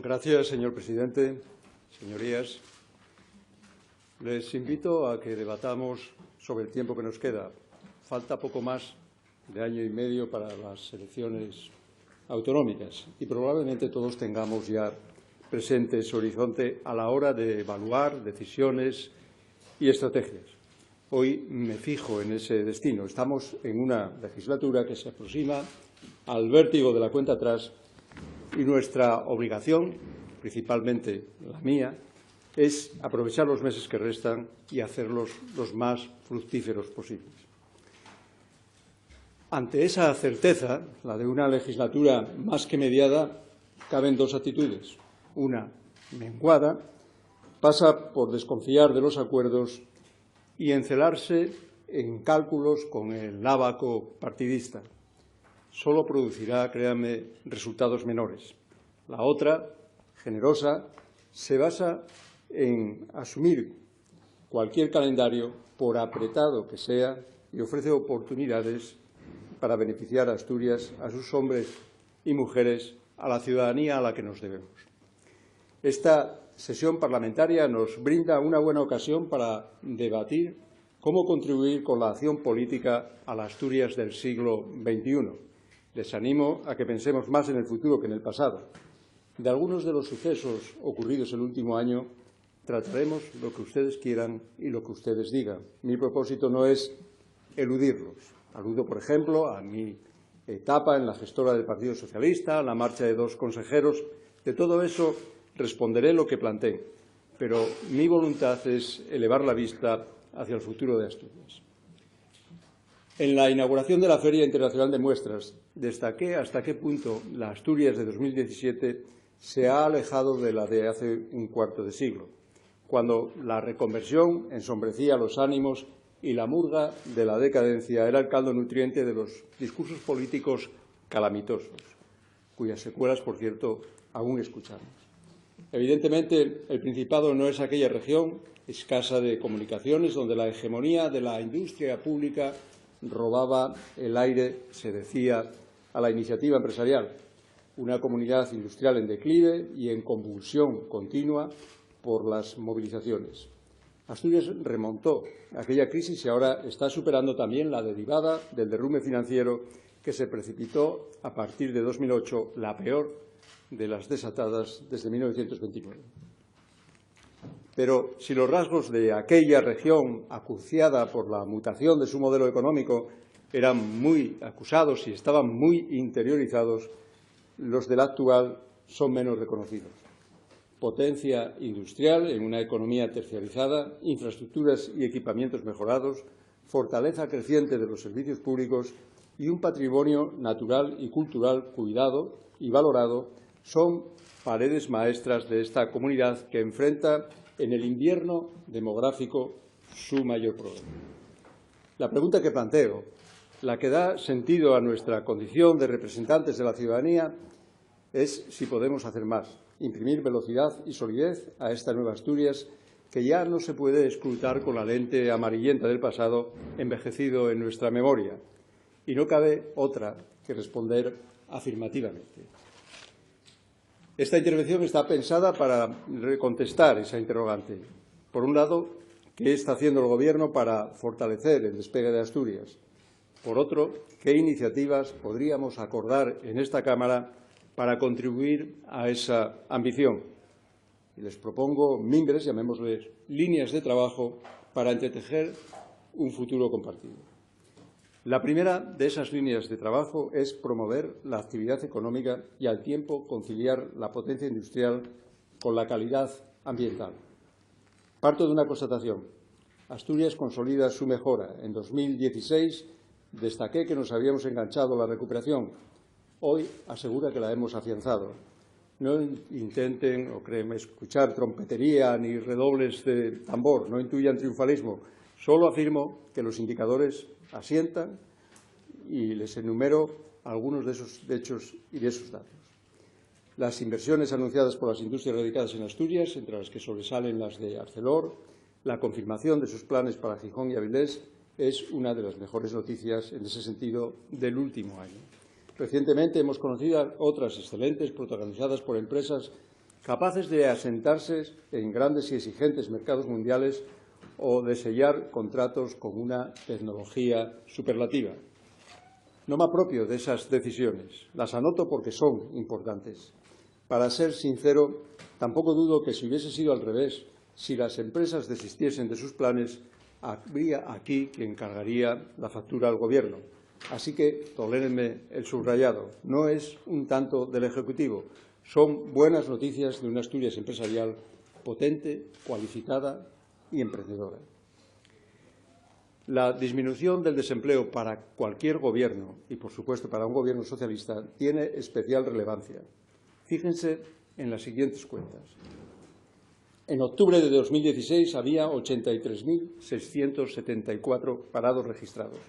Gracias, señor presidente. Señorías, les invito a que debatamos sobre el tiempo que nos queda. Falta poco más de año y medio para las elecciones autonómicas y probablemente todos tengamos ya presente ese horizonte a la hora de evaluar decisiones y estrategias. Hoy me fijo en ese destino. Estamos en una legislatura que se aproxima al vértigo de la cuenta atrás y nuestra obligación, principalmente la mía, es aprovechar los meses que restan y hacerlos los más fructíferos posibles. Ante esa certeza, la de una legislatura más que mediada, caben dos actitudes. Una, menguada, pasa por desconfiar de los acuerdos y encelarse en cálculos con el ábaco partidista. Solo producirá, créanme, resultados menores. La otra, generosa, se basa en asumir cualquier calendario, por apretado que sea, y ofrece oportunidades para beneficiar a Asturias, a sus hombres y mujeres, a la ciudadanía a la que nos debemos. Esta sesión parlamentaria nos brinda una buena ocasión para debatir cómo contribuir con la acción política a la Asturias del siglo XXI. Les animo a que pensemos más en el futuro que en el pasado. De algunos de los sucesos ocurridos el último año trataremos lo que ustedes quieran y lo que ustedes digan. Mi propósito no es eludirlos. Aludo, por ejemplo, a mi etapa en la gestora del Partido Socialista, a la marcha de 2 consejeros. De todo eso responderé lo que planteé, pero mi voluntad es elevar la vista hacia el futuro de Asturias. En la inauguración de la Feria Internacional de Muestras, destaqué hasta qué punto la Asturias de 2017 se ha alejado de la de hace un cuarto de siglo, cuando la reconversión ensombrecía los ánimos y la murga de la decadencia era el caldo nutriente de los discursos políticos calamitosos, cuyas secuelas, por cierto, aún escuchamos. Evidentemente, el Principado no es aquella región escasa de comunicaciones donde la hegemonía de la industria pública robaba el aire, se decía, a la iniciativa empresarial. Una comunidad industrial en declive y en convulsión continua por las movilizaciones. Asturias remontó aquella crisis y ahora está superando también la derivada del derrumbe financiero que se precipitó a partir de 2008, la peor de las desatadas desde 1929. Pero si los rasgos de aquella región acuciada por la mutación de su modelo económico eran muy acusados y estaban muy interiorizados, los del actual son menos reconocidos. Potencia industrial en una economía terciarizada, infraestructuras y equipamientos mejorados, fortaleza creciente de los servicios públicos y un patrimonio natural y cultural cuidado y valorado son paredes maestras de esta comunidad que enfrenta en el invierno demográfico su mayor problema. La pregunta que planteo, la que da sentido a nuestra condición de representantes de la ciudadanía, es si podemos hacer más, imprimir velocidad y solidez a esta nueva Asturias que ya no se puede escrutar con la lente amarillenta del pasado envejecido en nuestra memoria. Y no cabe otra que responder afirmativamente. Esta intervención está pensada para contestar esa interrogante. Por un lado, ¿qué está haciendo el Gobierno para fortalecer el despegue de Asturias? Por otro, ¿qué iniciativas podríamos acordar en esta Cámara para contribuir a esa ambición? Y les propongo mimbres, llamémosles líneas de trabajo, para entretejer un futuro compartido. La primera de esas líneas de trabajo es promover la actividad económica y, al tiempo, conciliar la potencia industrial con la calidad ambiental. Parto de una constatación. Asturias consolida su mejora. En 2016 destaqué que nos habíamos enganchado a la recuperación. Hoy asegura que la hemos afianzado. No intenten, o créanme, escuchar trompetería ni redobles de tambor, no intuyan triunfalismo. Solo afirmo que los indicadores asientan y les enumero algunos de esos hechos y de esos datos. Las inversiones anunciadas por las industrias radicadas en Asturias, entre las que sobresalen las de Arcelor, la confirmación de sus planes para Gijón y Avilés, es una de las mejores noticias en ese sentido del último año. Recientemente hemos conocido otras excelentes protagonizadas por empresas capaces de asentarse en grandes y exigentes mercados mundiales o de sellar contratos con una tecnología superlativa. No me apropio de esas decisiones, las anoto porque son importantes. Para ser sincero, tampoco dudo que si hubiese sido al revés, si las empresas desistiesen de sus planes, habría aquí quien cargaría la factura al Gobierno. Así que tolérenme el subrayado. No es un tanto del Ejecutivo. Son buenas noticias de una Asturias empresarial potente, cualificada y emprendedora. La disminución del desempleo para cualquier gobierno y, por supuesto, para un gobierno socialista tiene especial relevancia. Fíjense en las siguientes cuentas. En octubre de 2016 había 83.674 parados registrados.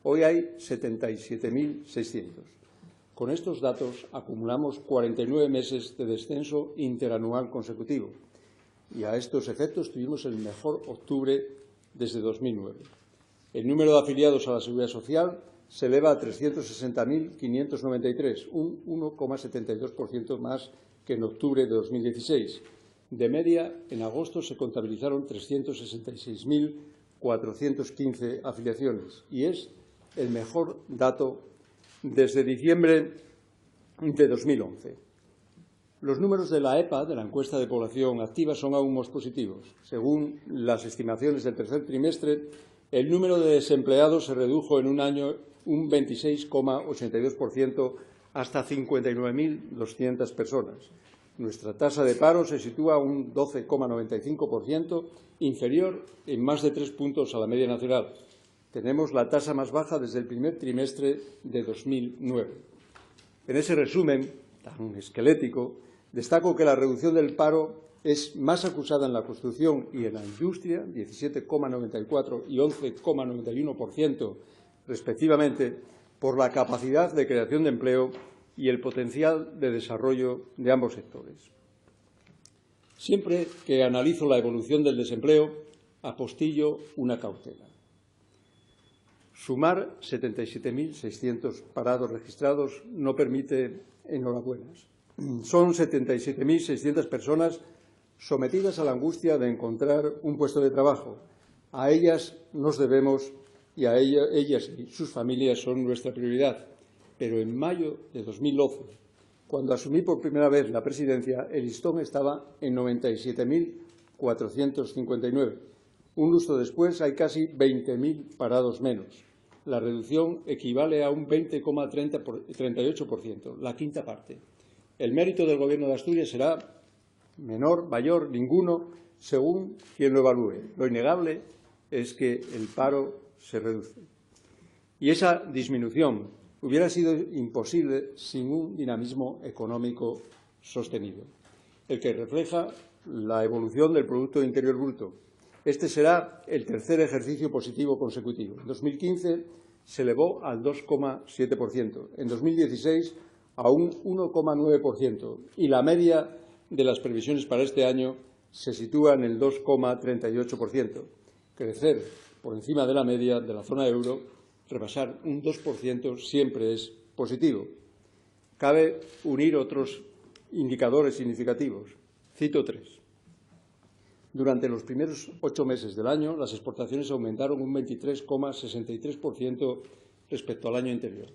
Hoy hay 77.600. Con estos datos acumulamos 49 meses de descenso interanual consecutivo. Y a estos efectos tuvimos el mejor octubre desde 2009. El número de afiliados a la Seguridad Social se eleva a 360.593, un 1,72% más que en octubre de 2016. De media, en agosto se contabilizaron 366.415 afiliaciones y es el mejor dato desde diciembre de 2011. Los números de la EPA, de la encuesta de población activa, son aún más positivos. Según las estimaciones del tercer trimestre, el número de desempleados se redujo en un año un 26,82% hasta 59.200 personas. Nuestra tasa de paro se sitúa a un 12,95%, inferior en más de 3 puntos a la media nacional. Tenemos la tasa más baja desde el primer trimestre de 2009. En ese resumen tan esquelético, destaco que la reducción del paro es más acusada en la construcción y en la industria, 17,94% y 11,91% respectivamente, por la capacidad de creación de empleo y el potencial de desarrollo de ambos sectores. Siempre que analizo la evolución del desempleo, apostillo una cautela. Sumar 77.600 parados registrados no permite enhorabuenas. Son 77.600 personas sometidas a la angustia de encontrar un puesto de trabajo. A ellas nos debemos y a ellas y sus familias son nuestra prioridad. Pero en mayo de 2012, cuando asumí por primera vez la presidencia, el listón estaba en 97.459. Un lustro después hay casi 20.000 parados menos. La reducción equivale a un 20,38%, la quinta parte. El mérito del Gobierno de Asturias será menor, mayor, ninguno, según quien lo evalúe. Lo innegable es que el paro se reduce. Y esa disminución hubiera sido imposible sin un dinamismo económico sostenido, el que refleja la evolución del Producto Interior Bruto. Este será el tercer ejercicio positivo consecutivo. En 2015 se elevó al 2,7%, en 2016 a un 1,9% y la media de las previsiones para este año se sitúa en el 2,38%. Crecer por encima de la media de la zona euro, rebasar un 2% siempre es positivo. Cabe unir otros indicadores significativos. Cito tres. Durante los primeros 8 meses del año, las exportaciones aumentaron un 23,63% respecto al año anterior.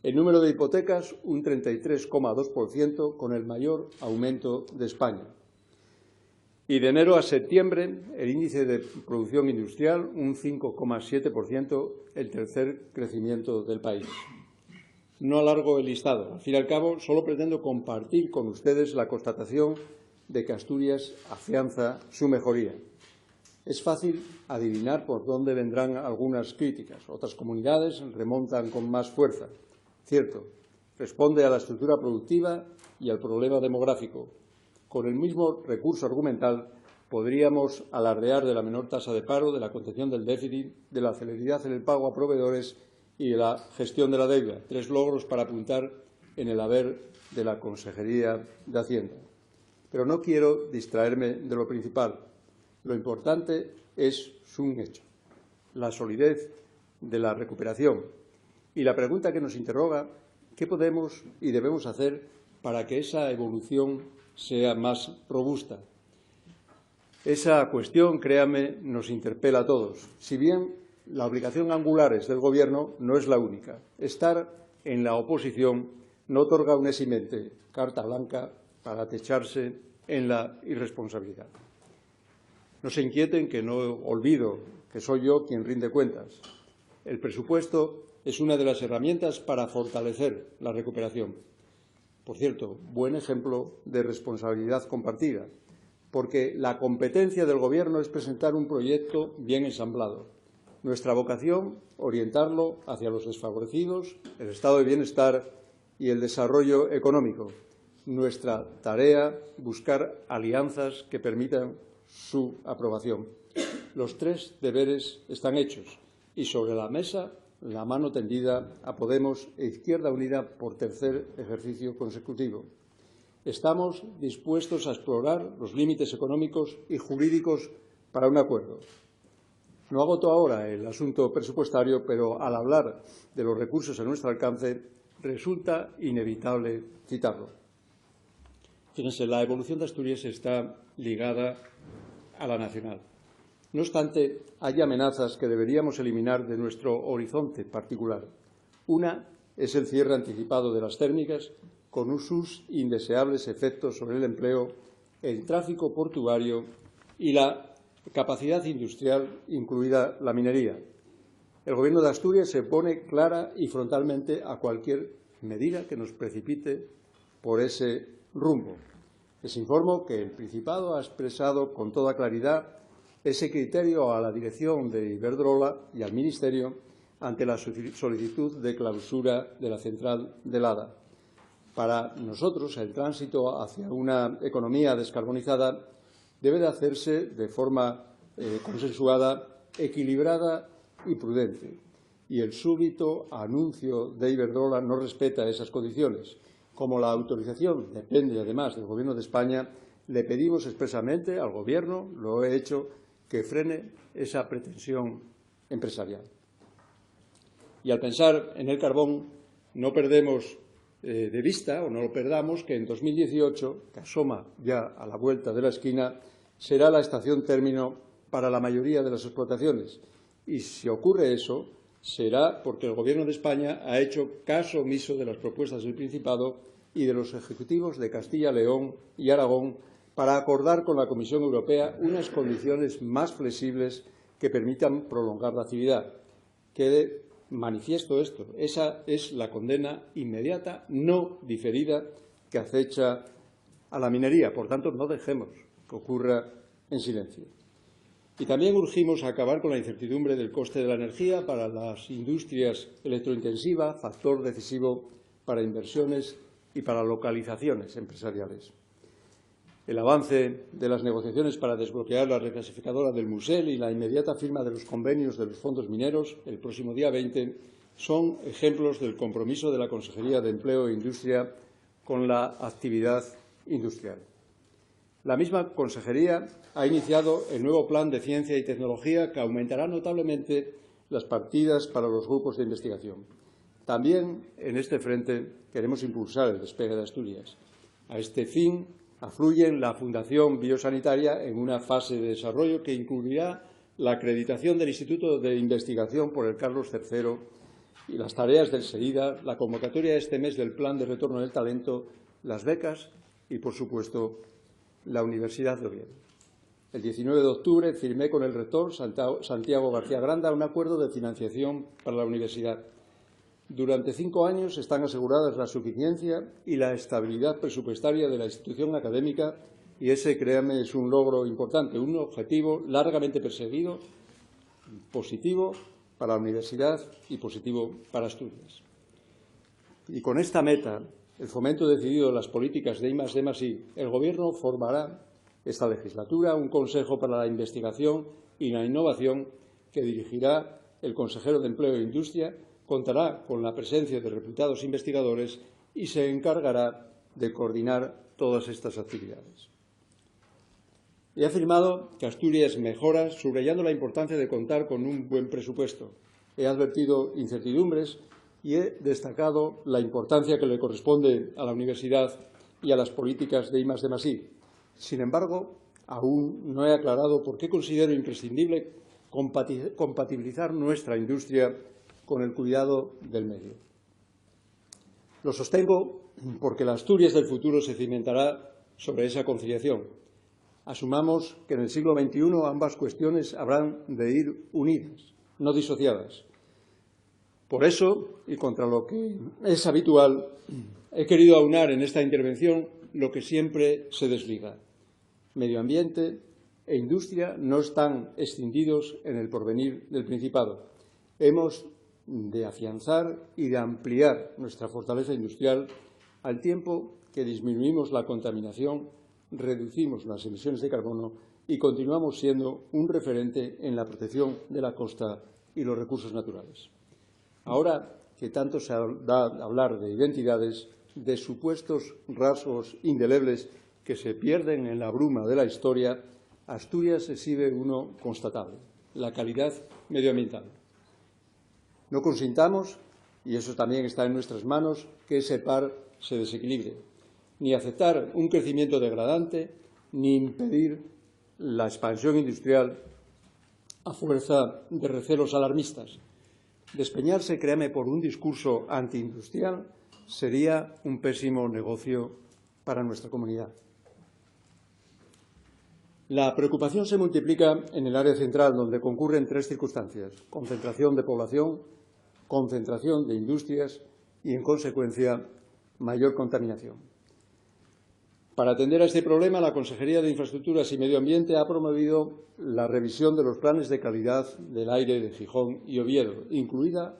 El número de hipotecas, un 33,2%, con el mayor aumento de España. Y de enero a septiembre, el índice de producción industrial, un 5,7%, el tercer crecimiento del país. No alargo el listado. Al fin y al cabo, solo pretendo compartir con ustedes la constatación de que Asturias afianza su mejoría. Es fácil adivinar por dónde vendrán algunas críticas. Otras comunidades remontan con más fuerza. Cierto, responde a la estructura productiva y al problema demográfico. Con el mismo recurso argumental podríamos alardear de la menor tasa de paro, de la contención del déficit, de la celeridad en el pago a proveedores y de la gestión de la deuda. 3 logros para apuntar en el haber de la Consejería de Hacienda. Pero no quiero distraerme de lo principal. Lo importante es un hecho, la solidez de la recuperación. Y la pregunta que nos interroga, ¿qué podemos y debemos hacer para que esa evolución sea más robusta. Esa cuestión, créame, nos interpela a todos. Si bien la obligación angular es del Gobierno, no es la única. Estar en la oposición no otorga una eximente carta blanca para techarse en la irresponsabilidad. No se inquieten, que no olvido que soy yo quien rinde cuentas. El presupuesto es una de las herramientas para fortalecer la recuperación. Por cierto, buen ejemplo de responsabilidad compartida, porque la competencia del Gobierno es presentar un proyecto bien ensamblado. Nuestra vocación, orientarlo hacia los desfavorecidos, el estado de bienestar y el desarrollo económico. Nuestra tarea, buscar alianzas que permitan su aprobación. Los tres deberes están hechos y sobre la mesa la mano tendida a Podemos e Izquierda Unida por tercer ejercicio consecutivo. Estamos dispuestos a explorar los límites económicos y jurídicos para un acuerdo. No agoto ahora el asunto presupuestario, pero al hablar de los recursos a nuestro alcance resulta inevitable citarlo. Fíjense, la evolución de Asturias está ligada a la nacional. No obstante, hay amenazas que deberíamos eliminar de nuestro horizonte particular. Una es el cierre anticipado de las térmicas, con sus indeseables efectos sobre el empleo, el tráfico portuario y la capacidad industrial, incluida la minería. El Gobierno de Asturias se opone clara y frontalmente a cualquier medida que nos precipite por ese rumbo. Les informo que el Principado ha expresado con toda claridad ese criterio a la dirección de Iberdrola y al Ministerio ante la solicitud de clausura de la central de Lada. Para nosotros, el tránsito hacia una economía descarbonizada debe de hacerse de forma consensuada, equilibrada y prudente. Y el súbito anuncio de Iberdrola no respeta esas condiciones. Como la autorización depende, además, del Gobierno de España, le pedimos expresamente al Gobierno, lo he hecho, que frene esa pretensión empresarial. Y al pensar en el carbón, no perdemos de vista, o no lo perdamos, que en 2018, que asoma ya a la vuelta de la esquina, será la estación término para la mayoría de las explotaciones. Y si ocurre eso, será porque el Gobierno de España ha hecho caso omiso de las propuestas del Principado y de los ejecutivos de Castilla, León y Aragón para acordar con la Comisión Europea unas condiciones más flexibles que permitan prolongar la actividad. Quede manifiesto esto. Esa es la condena inmediata, no diferida, que acecha a la minería. Por tanto, no dejemos que ocurra en silencio. Y también urgimos a acabar con la incertidumbre del coste de la energía para las industrias electrointensivas, factor decisivo para inversiones y para localizaciones empresariales. El avance de las negociaciones para desbloquear la reclasificadora del Musel y la inmediata firma de los convenios de los fondos mineros el próximo día 20 son ejemplos del compromiso de la Consejería de Empleo e Industria con la actividad industrial. La misma Consejería ha iniciado el nuevo Plan de Ciencia y Tecnología que aumentará notablemente las partidas para los grupos de investigación. También en este frente queremos impulsar el despegue de Asturias. A este fin afluyen la Fundación Biosanitaria en una fase de desarrollo que incluirá la acreditación del Instituto de Investigación por el Carlos III y las tareas del SEIDA, la convocatoria este mes del Plan de Retorno del Talento, las becas y, por supuesto, la Universidad de Oviedo. El 19 de octubre firmé con el rector Santiago García Granda un acuerdo de financiación para la universidad. Durante 5 años están aseguradas la suficiencia y la estabilidad presupuestaria de la institución académica y ese, créanme, es un logro importante, un objetivo largamente perseguido, positivo para la universidad y positivo para Asturias. Y con esta meta, el fomento decidido de las políticas de I+D+I, el Gobierno formará esta legislatura un Consejo para la Investigación y la Innovación que dirigirá el consejero de Empleo e Industria, contará con la presencia de reputados investigadores y se encargará de coordinar todas estas actividades. He afirmado que Asturias mejora, subrayando la importancia de contar con un buen presupuesto. He advertido incertidumbres y he destacado la importancia que le corresponde a la universidad y a las políticas de I+D+I. Sin embargo, aún no he aclarado por qué considero imprescindible compatibilizar nuestra industria con el cuidado del medio. Lo sostengo porque la Asturias del futuro se cimentará sobre esa conciliación. Asumamos que en el siglo XXI ambas cuestiones habrán de ir unidas, no disociadas. Por eso, y contra lo que es habitual, he querido aunar en esta intervención lo que siempre se desliga. Medio ambiente e industria no están escindidos en el porvenir del Principado. Hemos de afianzar y de ampliar nuestra fortaleza industrial al tiempo que disminuimos la contaminación, reducimos las emisiones de carbono y continuamos siendo un referente en la protección de la costa y los recursos naturales. Ahora que tanto se da a hablar de identidades, de supuestos rasgos indelebles que se pierden en la bruma de la historia, Asturias exhibe uno constatable: la calidad medioambiental. No consintamos, y eso también está en nuestras manos, que ese par se desequilibre, ni aceptar un crecimiento degradante, ni impedir la expansión industrial a fuerza de recelos alarmistas. Despeñarse, créame, por un discurso antiindustrial sería un pésimo negocio para nuestra comunidad. La preocupación se multiplica en el área central, donde concurren tres circunstancias: concentración de población, concentración de industrias y, en consecuencia, mayor contaminación. Para atender a este problema, la Consejería de Infraestructuras y Medio Ambiente ha promovido la revisión de los planes de calidad del aire de Gijón y Oviedo, incluida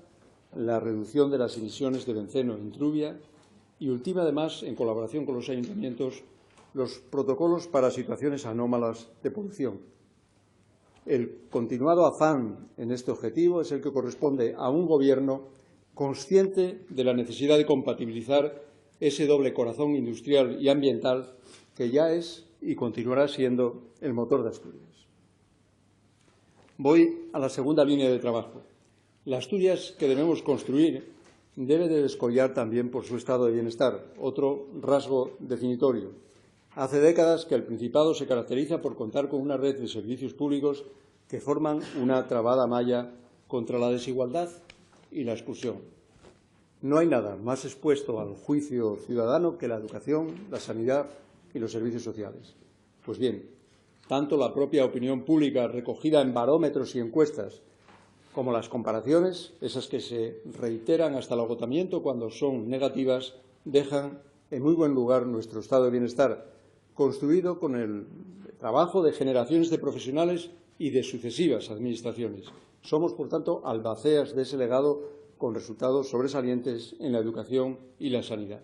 la reducción de las emisiones de benceno en Trubia, y ultima, además, en colaboración con los ayuntamientos, los protocolos para situaciones anómalas de polución. El continuado afán en este objetivo es el que corresponde a un Gobierno consciente de la necesidad de compatibilizar ese doble corazón industrial y ambiental que ya es y continuará siendo el motor de Asturias. Voy a la segunda línea de trabajo. La Asturias que debemos construir debe de descollar también por su estado de bienestar, otro rasgo definitorio. Hace décadas que el Principado se caracteriza por contar con una red de servicios públicos que forman una trabada malla contra la desigualdad y la exclusión. No hay nada más expuesto al juicio ciudadano que la educación, la sanidad y los servicios sociales. Pues bien, tanto la propia opinión pública recogida en barómetros y encuestas como las comparaciones, esas que se reiteran hasta el agotamiento cuando son negativas, dejan en muy buen lugar nuestro estado de bienestar, construido con el trabajo de generaciones de profesionales y de sucesivas administraciones. Somos, por tanto, albaceas de ese legado con resultados sobresalientes en la educación y la sanidad.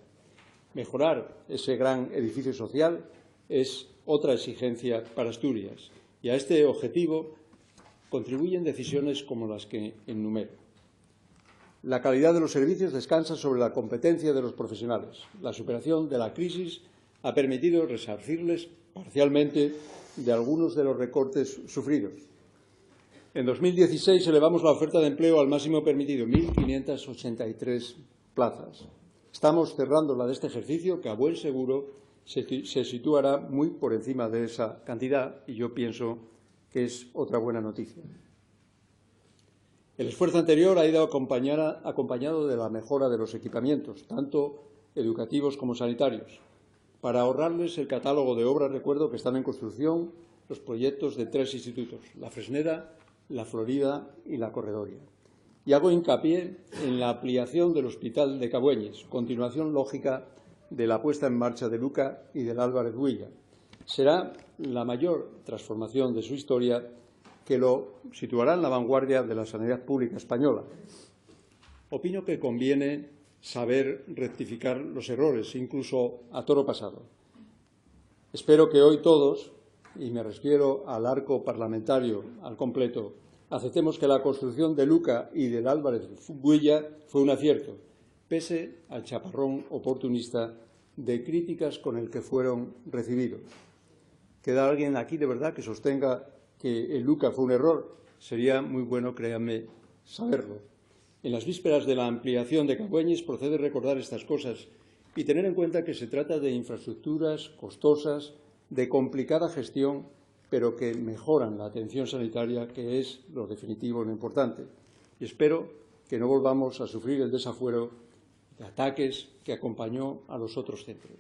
Mejorar ese gran edificio social es otra exigencia para Asturias, y a este objetivo contribuyen decisiones como las que enumero. La calidad de los servicios descansa sobre la competencia de los profesionales. La superación de la crisis ha permitido resarcirles parcialmente de algunos de los recortes sufridos. En 2016 elevamos la oferta de empleo al máximo permitido, 1.583 plazas. Estamos cerrando la de este ejercicio, que a buen seguro se situará muy por encima de esa cantidad, y yo pienso que es otra buena noticia. El esfuerzo anterior ha ido acompañado de la mejora de los equipamientos, tanto educativos como sanitarios, para ahorrarles el catálogo de obras. Recuerdo que están en construcción los proyectos de 3 institutos: la Fresneda, la Florida y la Corredoria. Y hago hincapié en la ampliación del Hospital de Cabueñes, continuación lógica de la puesta en marcha de Luca y del Álvarez Builla. Será la mayor transformación de su historia, que lo situará en la vanguardia de la sanidad pública española. Opino que conviene saber rectificar los errores, incluso a toro pasado. Espero que hoy todos, y me refiero al arco parlamentario al completo, aceptemos que la construcción de Luca y del Álvarez Builla fue un acierto, pese al chaparrón oportunista de críticas con el que fueron recibidos. ¿Queda alguien aquí de verdad que sostenga que el Luca fue un error? Sería muy bueno, créanme, saberlo. En las vísperas de la ampliación de Cabueñes procede recordar estas cosas y tener en cuenta que se trata de infraestructuras costosas, de complicada gestión, pero que mejoran la atención sanitaria, que es lo definitivo, lo importante. Y espero que no volvamos a sufrir el desafuero de ataques que acompañó a los otros centros.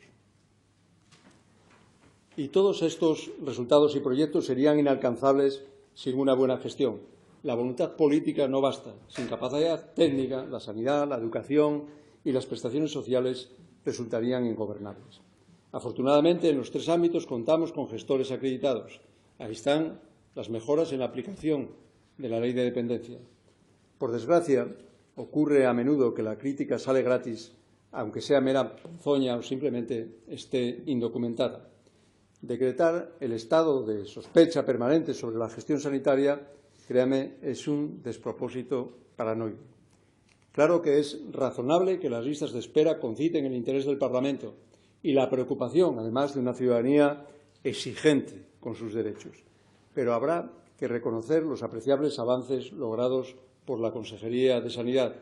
Y todos estos resultados y proyectos serían inalcanzables sin una buena gestión. La voluntad política no basta. Sin capacidad técnica, la sanidad, la educación y las prestaciones sociales resultarían ingobernables. Afortunadamente, en los tres ámbitos contamos con gestores acreditados. Ahí están las mejoras en la aplicación de la ley de dependencia. Por desgracia, ocurre a menudo que la crítica sale gratis, aunque sea mera ponzoña o simplemente esté indocumentada. Decretar el estado de sospecha permanente sobre la gestión sanitaria, créame, es un despropósito paranoico. Claro que es razonable que las listas de espera conciten el interés del Parlamento y la preocupación, además, de una ciudadanía exigente con sus derechos. Pero habrá que reconocer los apreciables avances logrados por la Consejería de Sanidad.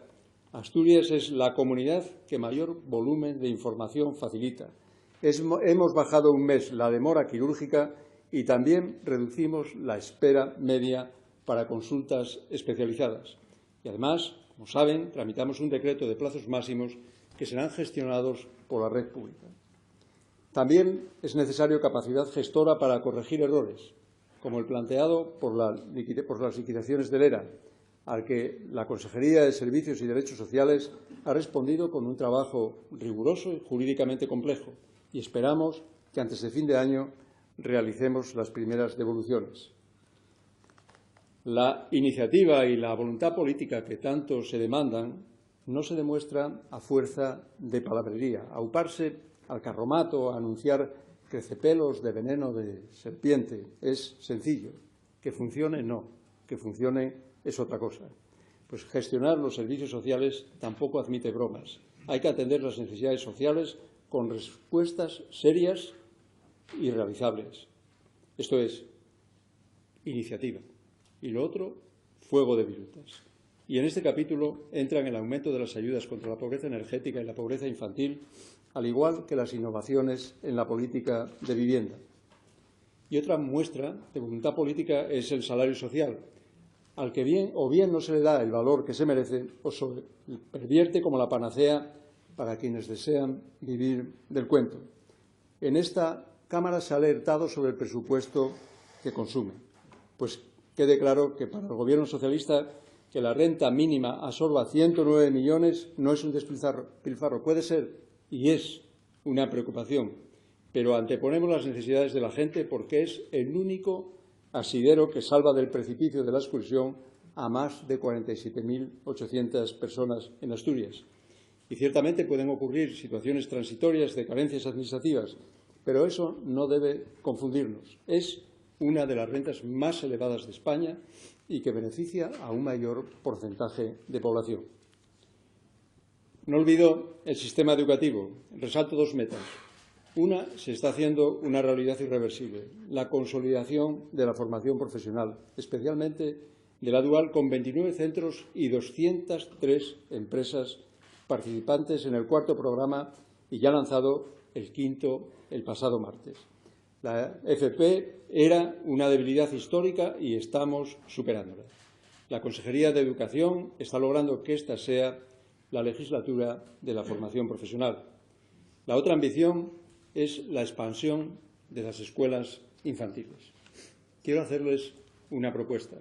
Asturias es la comunidad que mayor volumen de información facilita. Hemos bajado un mes la demora quirúrgica y también reducimos la espera media para consultas especializadas. Y además, como saben, tramitamos un decreto de plazos máximos que serán gestionados por la red pública. También es necesario capacidad gestora para corregir errores, como el planteado por las liquidaciones del ERA, al que la Consejería de Servicios y Derechos Sociales ha respondido con un trabajo riguroso y jurídicamente complejo, y esperamos que antes de fin de año realicemos las primeras devoluciones. La iniciativa y la voluntad política que tanto se demandan no se demuestran a fuerza de palabrería. Auparse al carromato, a anunciar crecepelos de veneno de serpiente es sencillo. Que funcione, no. Que funcione es otra cosa. Pues gestionar los servicios sociales tampoco admite bromas. Hay que atender las necesidades sociales con respuestas serias y realizables. Esto es iniciativa. Y lo otro, fuego de virutas. Y en este capítulo entran el aumento de las ayudas contra la pobreza energética y la pobreza infantil, al igual que las innovaciones en la política de vivienda. Y otra muestra de voluntad política es el salario social, al que bien no se le da el valor que se merece o se pervierte como la panacea para quienes desean vivir del cuento. En esta Cámara se ha alertado sobre el presupuesto que consume. Pues quede claro que para el Gobierno socialista que la renta mínima absorba 109 millones no es un despilfarro. Puede ser y es una preocupación, pero anteponemos las necesidades de la gente porque es el único asidero que salva del precipicio de la exclusión a más de 47.800 personas en Asturias. Y ciertamente pueden ocurrir situaciones transitorias de carencias administrativas, pero eso no debe confundirnos. Es una de las rentas más elevadas de España y que beneficia a un mayor porcentaje de población. No olvido el sistema educativo. Resalto dos metas. Una, se está haciendo una realidad irreversible, la consolidación de la formación profesional, especialmente de la dual, con 29 centros y 203 empresas participantes en el cuarto programa y ya lanzado el quinto el pasado martes. La FP era una debilidad histórica y estamos superándola. La Consejería de Educación está logrando que esta sea la legislatura de la formación profesional. La otra ambición es la expansión de las escuelas infantiles. Quiero hacerles una propuesta,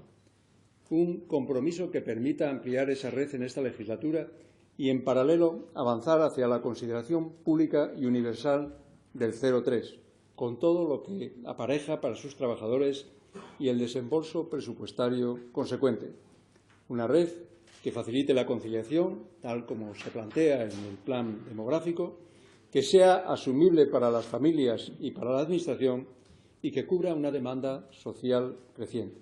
un compromiso que permita ampliar esa red en esta legislatura y, en paralelo, avanzar hacia la consideración pública y universal del 0,3, con todo lo que apareja para sus trabajadores y el desembolso presupuestario consecuente. Una red que facilite la conciliación, tal como se plantea en el plan demográfico, que sea asumible para las familias y para la Administración y que cubra una demanda social creciente.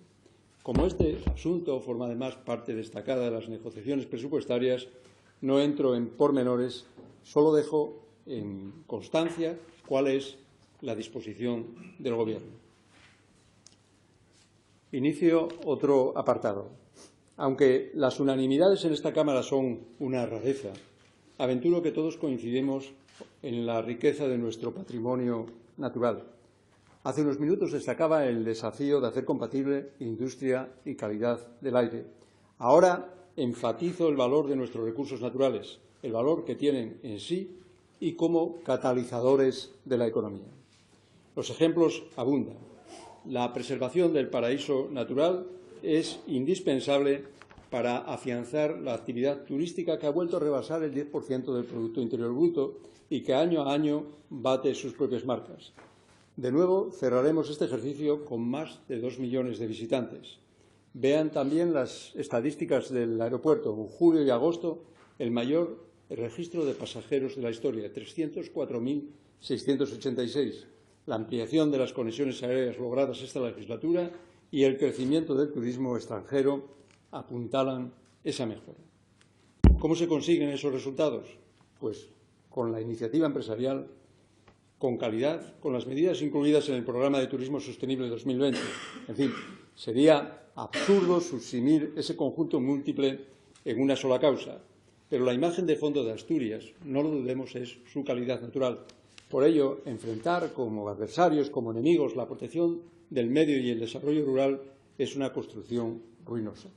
Como este asunto forma además parte destacada de las negociaciones presupuestarias, no entro en pormenores, solo dejo en constancia cuál es la disposición del Gobierno. Inicio otro apartado. Aunque las unanimidades en esta Cámara son una rareza, aventuro que todos coincidimos en la riqueza de nuestro patrimonio natural. Hace unos minutos destacaba el desafío de hacer compatible industria y calidad del aire. Ahora enfatizo el valor de nuestros recursos naturales, el valor que tienen en sí y como catalizadores de la economía. Los ejemplos abundan. La preservación del paraíso natural es indispensable para afianzar la actividad turística que ha vuelto a rebasar el 10% del Producto Interior Bruto y que año a año bate sus propias marcas. De nuevo, cerraremos este ejercicio con más de 2 millones de visitantes. Vean también las estadísticas del aeropuerto. En julio y agosto, el mayor registro de pasajeros de la historia, 304.686. La ampliación de las conexiones aéreas logradas esta legislatura y el crecimiento del turismo extranjero apuntalan esa mejora. ¿Cómo se consiguen esos resultados? Pues con la iniciativa empresarial, con calidad, con las medidas incluidas en el Programa de Turismo Sostenible 2020. En fin, sería absurdo subsumir ese conjunto múltiple en una sola causa. Pero la imagen de fondo de Asturias, no lo dudemos, es su calidad natural. Por ello, enfrentar como adversarios, como enemigos, la protección del medio y el desarrollo rural es una construcción ruinosa.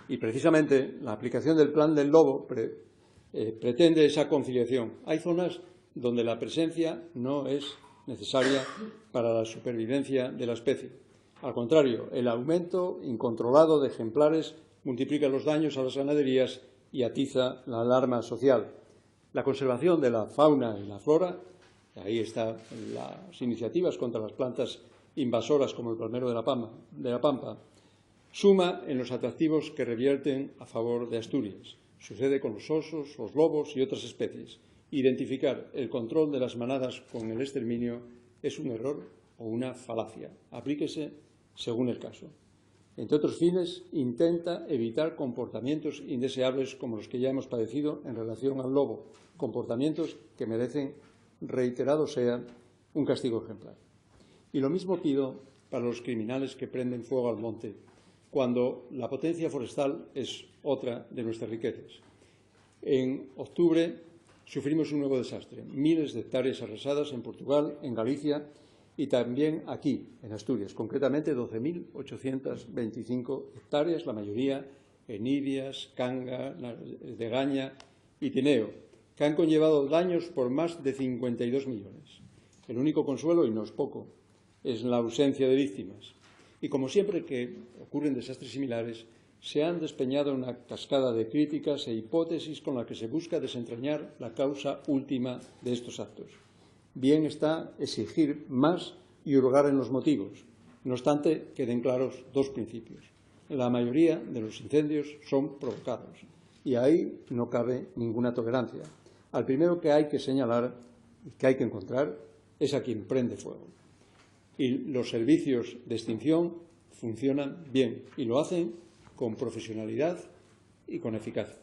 Y precisamente la aplicación del Plan del Lobo pretende esa conciliación. Hay zonas donde la presencia no es necesaria para la supervivencia de la especie. Al contrario, el aumento incontrolado de ejemplares multiplica los daños a las ganaderías y atiza la alarma social. La conservación de la fauna y la flora, ahí están las iniciativas contra las plantas invasoras como el palmero de la Pampa, suma en los atractivos que revierten a favor de Asturias. Sucede con los osos, los lobos y otras especies. Identificar el control de las manadas con el exterminio es un error o una falacia. Aplíquese según el caso. Entre otros fines, intenta evitar comportamientos indeseables como los que ya hemos padecido en relación al lobo, comportamientos que merecen, reiterado sea, un castigo ejemplar. Y lo mismo pido para los criminales que prenden fuego al monte, cuando la potencia forestal es otra de nuestras riquezas. En octubre sufrimos un nuevo desastre, miles de hectáreas arrasadas en Portugal, en Galicia y también aquí, en Asturias, concretamente 12.825 hectáreas, la mayoría en Idias, Canga, Degaña y Tineo, que han conllevado daños por más de 52 millones. El único consuelo, y no es poco, es la ausencia de víctimas. Y como siempre que ocurren desastres similares, se han despeñado una cascada de críticas e hipótesis con la que se busca desentrañar la causa última de estos actos. Bien está exigir más y hurgar en los motivos. No obstante, queden claros dos principios. La mayoría de los incendios son provocados y ahí no cabe ninguna tolerancia. Al primero que hay que señalar y que hay que encontrar es a quien prende fuego. Y los servicios de extinción funcionan bien y lo hacen con profesionalidad y con eficacia.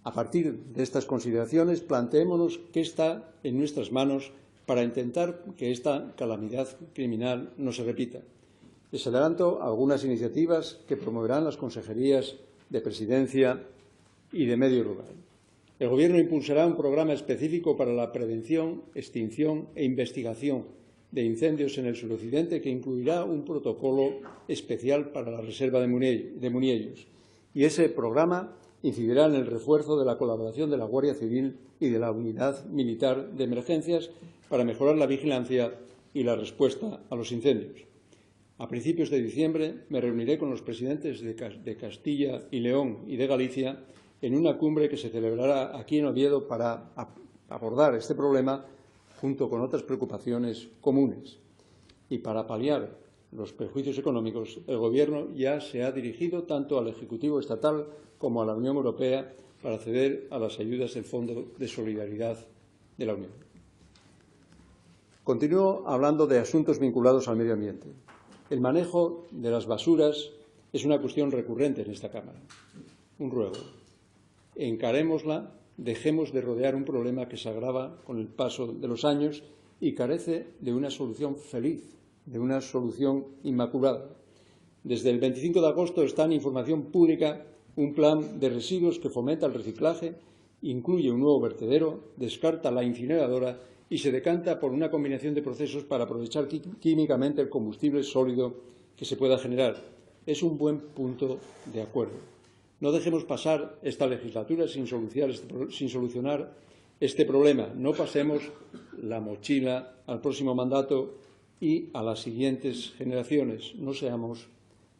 A partir de estas consideraciones, planteémonos qué está en nuestras manos para intentar que esta calamidad criminal no se repita. Les adelanto algunas iniciativas que promoverán las consejerías de Presidencia y de Medio Rural. El Gobierno impulsará un programa específico para la prevención, extinción e investigación de incendios en el suroccidente que incluirá un protocolo especial para la reserva de Muniellos. Y ese programa incidirá en el refuerzo de la colaboración de la Guardia Civil y de la Unidad Militar de Emergencias para mejorar la vigilancia y la respuesta a los incendios. A principios de diciembre me reuniré con los presidentes de Castilla y León y de Galicia en una cumbre que se celebrará aquí en Oviedo para abordar este problema junto con otras preocupaciones comunes. Y para paliar los perjuicios económicos, el Gobierno ya se ha dirigido tanto al Ejecutivo estatal como a la Unión Europea para acceder a las ayudas del Fondo de Solidaridad de la Unión. Continúo hablando de asuntos vinculados al medio ambiente. El manejo de las basuras es una cuestión recurrente en esta Cámara. Un ruego. Encarémosla, dejemos de rodear un problema que se agrava con el paso de los años y carece de una solución feliz, de una solución inmaculada. Desde el 25 de agosto está en información pública Un plan de residuos que fomenta el reciclaje, incluye un nuevo vertedero, descarta la incineradora y se decanta por una combinación de procesos para aprovechar químicamente el combustible sólido que se pueda generar. Es un buen punto de acuerdo. No dejemos pasar esta legislatura sin solucionar este problema. No pasemos la mochila al próximo mandato y a las siguientes generaciones. No seamos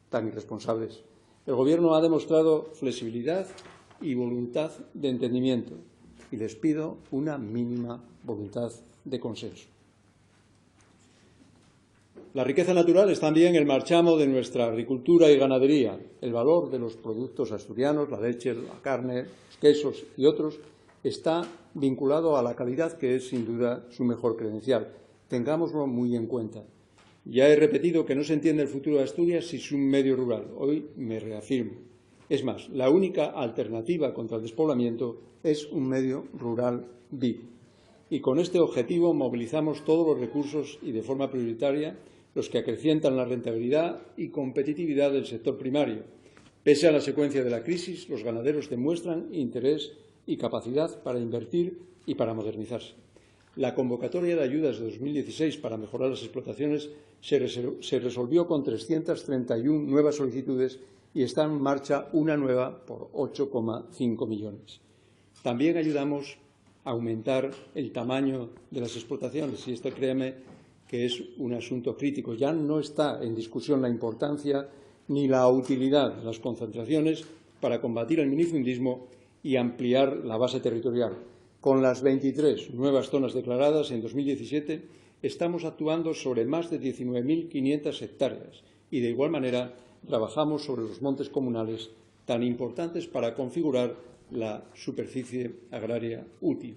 tan irresponsables. El Gobierno ha demostrado flexibilidad y voluntad de entendimiento y les pido una mínima voluntad de consenso. La riqueza natural es también el marchamo de nuestra agricultura y ganadería. El valor de los productos asturianos, la leche, la carne, los quesos y otros, está vinculado a la calidad, que es sin duda su mejor credencial. Tengámoslo muy en cuenta. Ya he repetido que no se entiende el futuro de Asturias sin un medio rural. Hoy me reafirmo. Es más, la única alternativa contra el despoblamiento es un medio rural vivo. Y con este objetivo movilizamos todos los recursos y de forma prioritaria los que acrecientan la rentabilidad y competitividad del sector primario. Pese a la secuencia de la crisis, los ganaderos demuestran interés y capacidad para invertir y para modernizarse. La convocatoria de ayudas de 2016 para mejorar las explotaciones se resolvió con 331 nuevas solicitudes y está en marcha una nueva por 8,5 millones. También ayudamos a aumentar el tamaño de las explotaciones y esto, créame, que es un asunto crítico. Ya no está en discusión la importancia ni la utilidad de las concentraciones para combatir el minifundismo y ampliar la base territorial. Con las 23 nuevas zonas declaradas en 2017, estamos actuando sobre más de 19.500 hectáreas y, de igual manera, trabajamos sobre los montes comunales tan importantes para configurar la superficie agraria útil.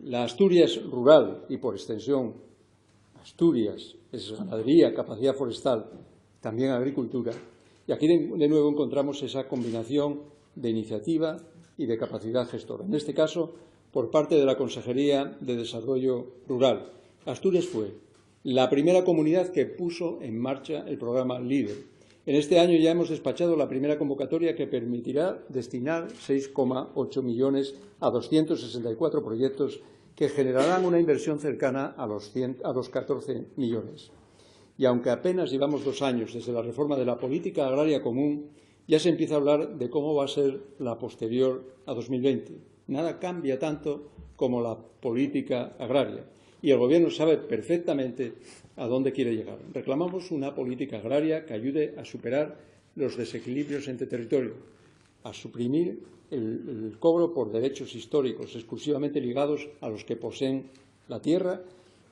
La Asturias rural y, por extensión, Asturias es ganadería, capacidad forestal, también agricultura. Y aquí de nuevo encontramos esa combinación de iniciativa y de capacidad gestora. En este caso, por parte de la Consejería de Desarrollo Rural. Asturias fue la primera comunidad que puso en marcha el programa LEADER. En este año ya hemos despachado la primera convocatoria que permitirá destinar 6,8 millones a 264 proyectos que generarán una inversión cercana a los 14 millones. Y aunque apenas llevamos 2 años desde la reforma de la política agraria común, ya se empieza a hablar de cómo va a ser la posterior a 2020. Nada cambia tanto como la política agraria y el Gobierno sabe perfectamente a dónde quiere llegar. Reclamamos una política agraria que ayude a superar los desequilibrios entre territorios, a suprimir el cobro por derechos históricos exclusivamente ligados a los que poseen la tierra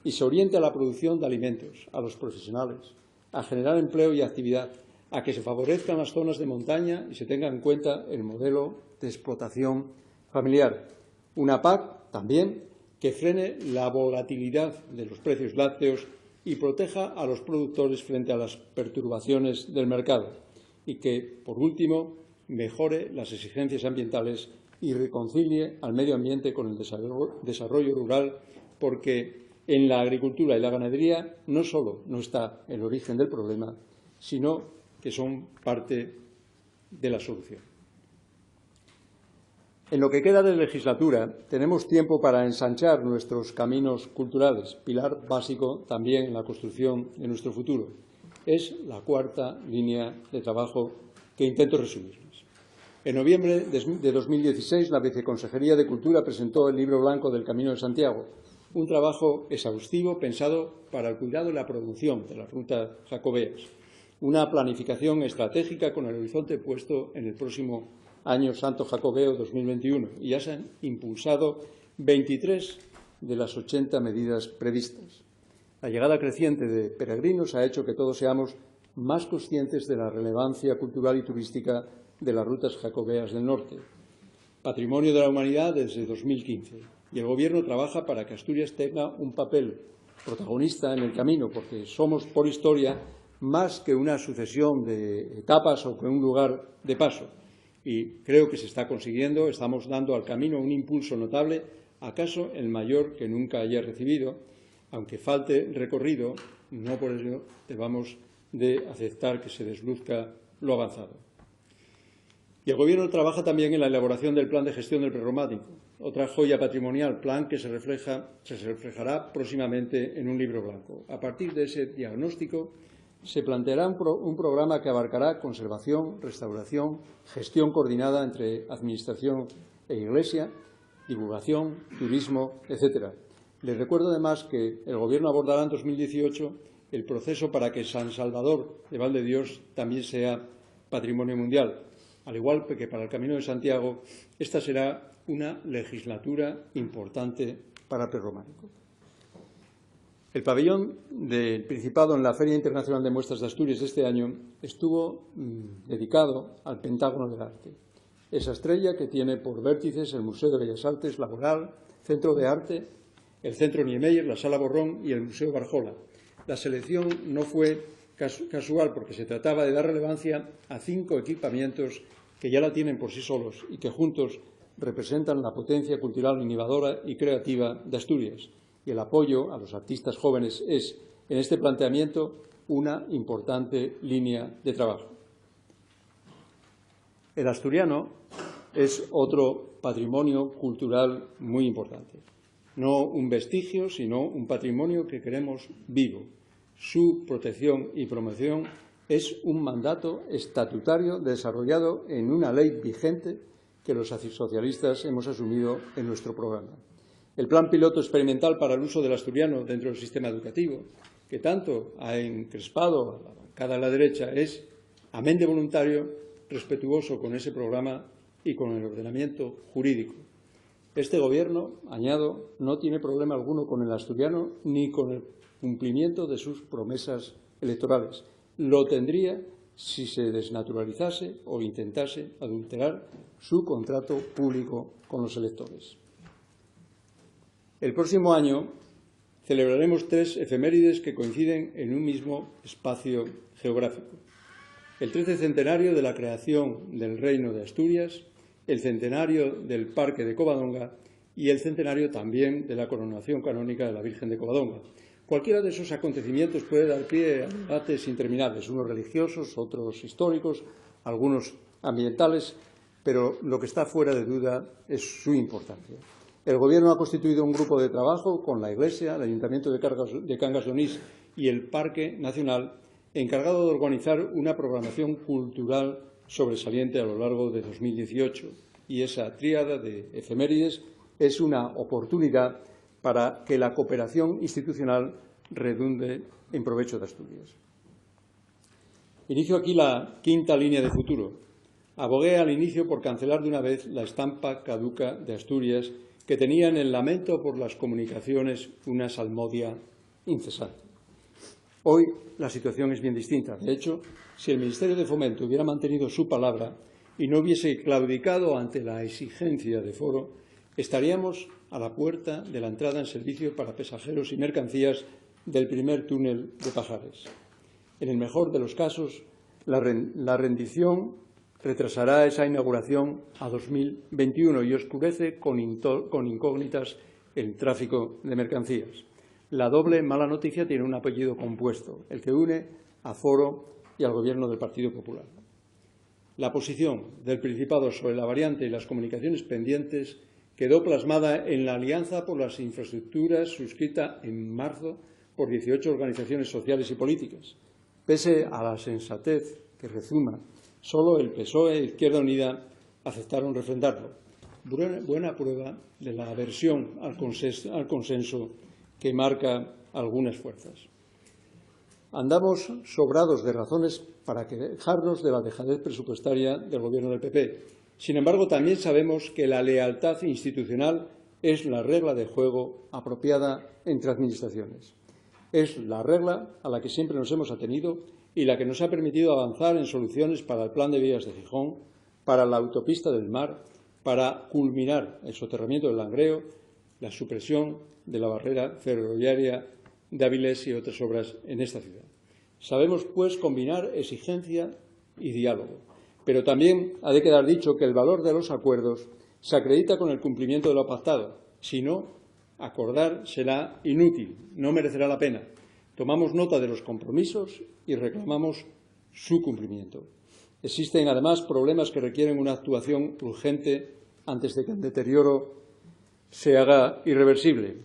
y se oriente a la producción de alimentos, a los profesionales, a generar empleo y actividad, a que se favorezcan las zonas de montaña y se tenga en cuenta el modelo de explotación familiar. Una PAC también que frene la volatilidad de los precios lácteos y proteja a los productores frente a las perturbaciones del mercado y que, por último, mejore las exigencias ambientales y reconcilie al medio ambiente con el desarrollo rural, porque en la agricultura y la ganadería no solo no está el origen del problema, sino que son parte de la solución. En lo que queda de legislatura, tenemos tiempo para ensanchar nuestros caminos culturales, pilar básico también en la construcción de nuestro futuro. Es la cuarta línea de trabajo que intento resumirles. En noviembre de 2016, la Viceconsejería de Cultura presentó el Libro Blanco del Camino de Santiago, un trabajo exhaustivo pensado para el cuidado y la promoción de las rutas jacobeas, una planificación estratégica con el horizonte puesto en el próximo Año Santo Jacobeo 2021 y ya se han impulsado 23 de las 80 medidas previstas. La llegada creciente de peregrinos ha hecho que todos seamos más conscientes de la relevancia cultural y turística de las rutas jacobeas del norte, patrimonio de la humanidad desde 2015. Y el Gobierno trabaja para que Asturias tenga un papel protagonista en el camino, porque somos, por historia, más que una sucesión de etapas o que un lugar de paso. Y creo que se está consiguiendo, estamos dando al camino un impulso notable, acaso el mayor que nunca haya recibido, aunque falte recorrido, no por ello debamos de aceptar que se desluzca lo avanzado. Y el Gobierno trabaja también en la elaboración del plan de gestión del prerrománico, otra joya patrimonial, plan que se reflejará próximamente en un libro blanco. A partir de ese diagnóstico se planteará un programa que abarcará conservación, restauración, gestión coordinada entre Administración e Iglesia, divulgación, turismo, etc. Les recuerdo además que el Gobierno abordará en 2018 el proceso para que San Salvador de Valdedios también sea patrimonio mundial. Al igual que para el Camino de Santiago, esta será una legislatura importante para el prerrománico. El pabellón del Principado en la Feria Internacional de Muestras de Asturias de este año estuvo dedicado al Pentágono del Arte. Esa estrella que tiene por vértices el Museo de Bellas Artes, la Boral, Centro de Arte, el Centro Niemeyer, la Sala Borrón y el Museo Barjola. La selección no fue casual porque se trataba de dar relevancia a 5 equipamientos que ya la tienen por sí solos y que juntos representan la potencia cultural innovadora y creativa de Asturias. Y el apoyo a los artistas jóvenes es, en este planteamiento, una importante línea de trabajo. El asturiano es otro patrimonio cultural muy importante. No un vestigio, sino un patrimonio que queremos vivo. Su protección y promoción es un mandato estatutario desarrollado en una ley vigente que los socialistas hemos asumido en nuestro programa. El plan piloto experimental para el uso del asturiano dentro del sistema educativo, que tanto ha encrespado a la bancada de la derecha, es, amén de voluntario, respetuoso con ese programa y con el ordenamiento jurídico. Este Gobierno, añado, no tiene problema alguno con el asturiano ni con el cumplimiento de sus promesas electorales. Lo tendría si se desnaturalizase o intentase adulterar su contrato público con los electores. El próximo año celebraremos 3 efemérides que coinciden en un mismo espacio geográfico. El 13 centenario de la creación del Reino de Asturias, el centenario del Parque de Covadonga y el centenario también de la coronación canónica de la Virgen de Covadonga. Cualquiera de esos acontecimientos puede dar pie a debates interminables, unos religiosos, otros históricos, algunos ambientales, pero lo que está fuera de duda es su importancia. El Gobierno ha constituido un grupo de trabajo con la Iglesia, el Ayuntamiento de Cangas de Onís y el Parque Nacional, encargado de organizar una programación cultural sobresaliente a lo largo de 2018. Y esa tríada de efemérides es una oportunidad para que la cooperación institucional redunde en provecho de Asturias. Inicio aquí la 5ª línea de futuro. Abogué al inicio por cancelar de una vez la estampa caduca de Asturias que tenía en el lamento por las comunicaciones una salmodia incesante. Hoy la situación es bien distinta. De hecho, si el Ministerio de Fomento hubiera mantenido su palabra y no hubiese claudicado ante la exigencia de foro, estaríamos a la puerta de la entrada en servicio para pasajeros y mercancías del primer túnel de Pajares. En el mejor de los casos, la rendición retrasará esa inauguración a 2021 y oscurece con incógnitas el tráfico de mercancías. La doble mala noticia tiene un apellido compuesto, el que une a Foro y al Gobierno del Partido Popular. La posición del Principado sobre la variante y las comunicaciones pendientes quedó plasmada en la Alianza por las Infraestructuras suscrita en marzo por 18 organizaciones sociales y políticas. Pese a la sensatez que rezuma, solo el PSOE e Izquierda Unida aceptaron refrendarlo. Buena prueba de la aversión al consenso que marca algunas fuerzas. Andamos sobrados de razones para quejarnos de la dejadez presupuestaria del Gobierno del PP. Sin embargo, también sabemos que la lealtad institucional es la regla de juego apropiada entre administraciones. Es la regla a la que siempre nos hemos atenido y la que nos ha permitido avanzar en soluciones para el Plan de Vías de Gijón, para la autopista del Mar, para culminar el soterramiento del Langreo, la supresión de la barrera ferroviaria de Avilés y otras obras en esta ciudad. Sabemos, pues, combinar exigencia y diálogo, pero también ha de quedar dicho que el valor de los acuerdos se acredita con el cumplimiento de lo pactado. Si no, acordar será inútil, no merecerá la pena. Tomamos nota de los compromisos y reclamamos su cumplimiento. Existen, además, problemas que requieren una actuación urgente antes de que el deterioro se haga irreversible.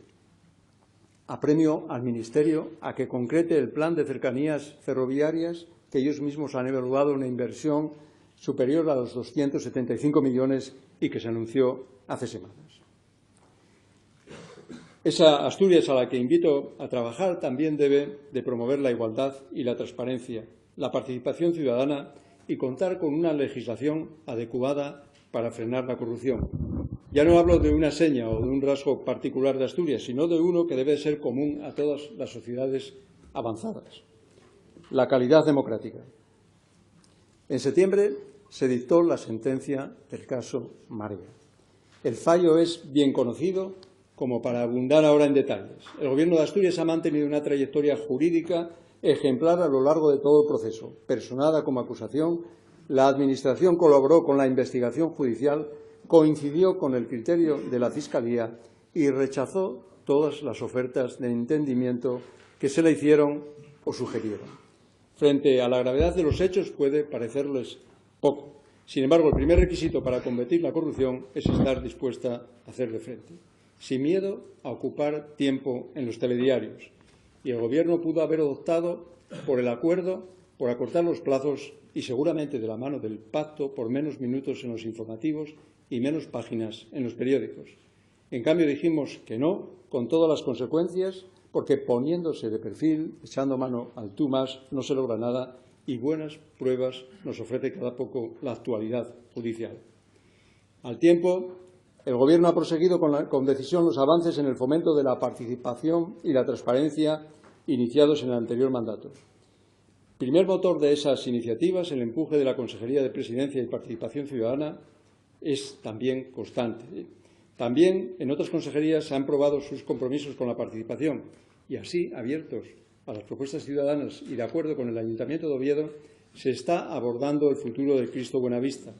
Apremio al Ministerio a que concrete el plan de cercanías ferroviarias que ellos mismos han evaluado una inversión superior a los 275 millones y que se anunció hace semanas. Esa Asturias a la que invito a trabajar también debe de promover la igualdad y la transparencia, la participación ciudadana y contar con una legislación adecuada para frenar la corrupción. Ya no hablo de una seña o de un rasgo particular de Asturias, sino de uno que debe ser común a todas las sociedades avanzadas: la calidad democrática. En septiembre se dictó la sentencia del caso Marea. El fallo es bien conocido como para abundar ahora en detalles. El Gobierno de Asturias ha mantenido una trayectoria jurídica ejemplar a lo largo de todo el proceso. Personada como acusación, la Administración colaboró con la investigación judicial, coincidió con el criterio de la Fiscalía y rechazó todas las ofertas de entendimiento que se le hicieron o sugirieron. Frente a la gravedad de los hechos puede parecerles poco. Sin embargo, el primer requisito para combatir la corrupción es estar dispuesta a hacerle frente, sin miedo a ocupar tiempo en los telediarios. Y el Gobierno pudo haber optado por el acuerdo, por acortar los plazos y, seguramente de la mano del pacto, por menos minutos en los informativos y menos páginas en los periódicos. En cambio, dijimos que no, con todas las consecuencias, porque poniéndose de perfil, echando mano al tú más, no se logra nada y buenas pruebas nos ofrece cada poco la actualidad judicial. Al tiempo, el Gobierno ha proseguido con decisión los avances en el fomento de la participación y la transparencia iniciados en el anterior mandato. Primer motor de esas iniciativas, el empuje de la Consejería de Presidencia y Participación Ciudadana, es también constante. También en otras consejerías se han probado sus compromisos con la participación y así, abiertos a las propuestas ciudadanas y de acuerdo con el Ayuntamiento de Oviedo, se está abordando el futuro del Cristo Buenavista.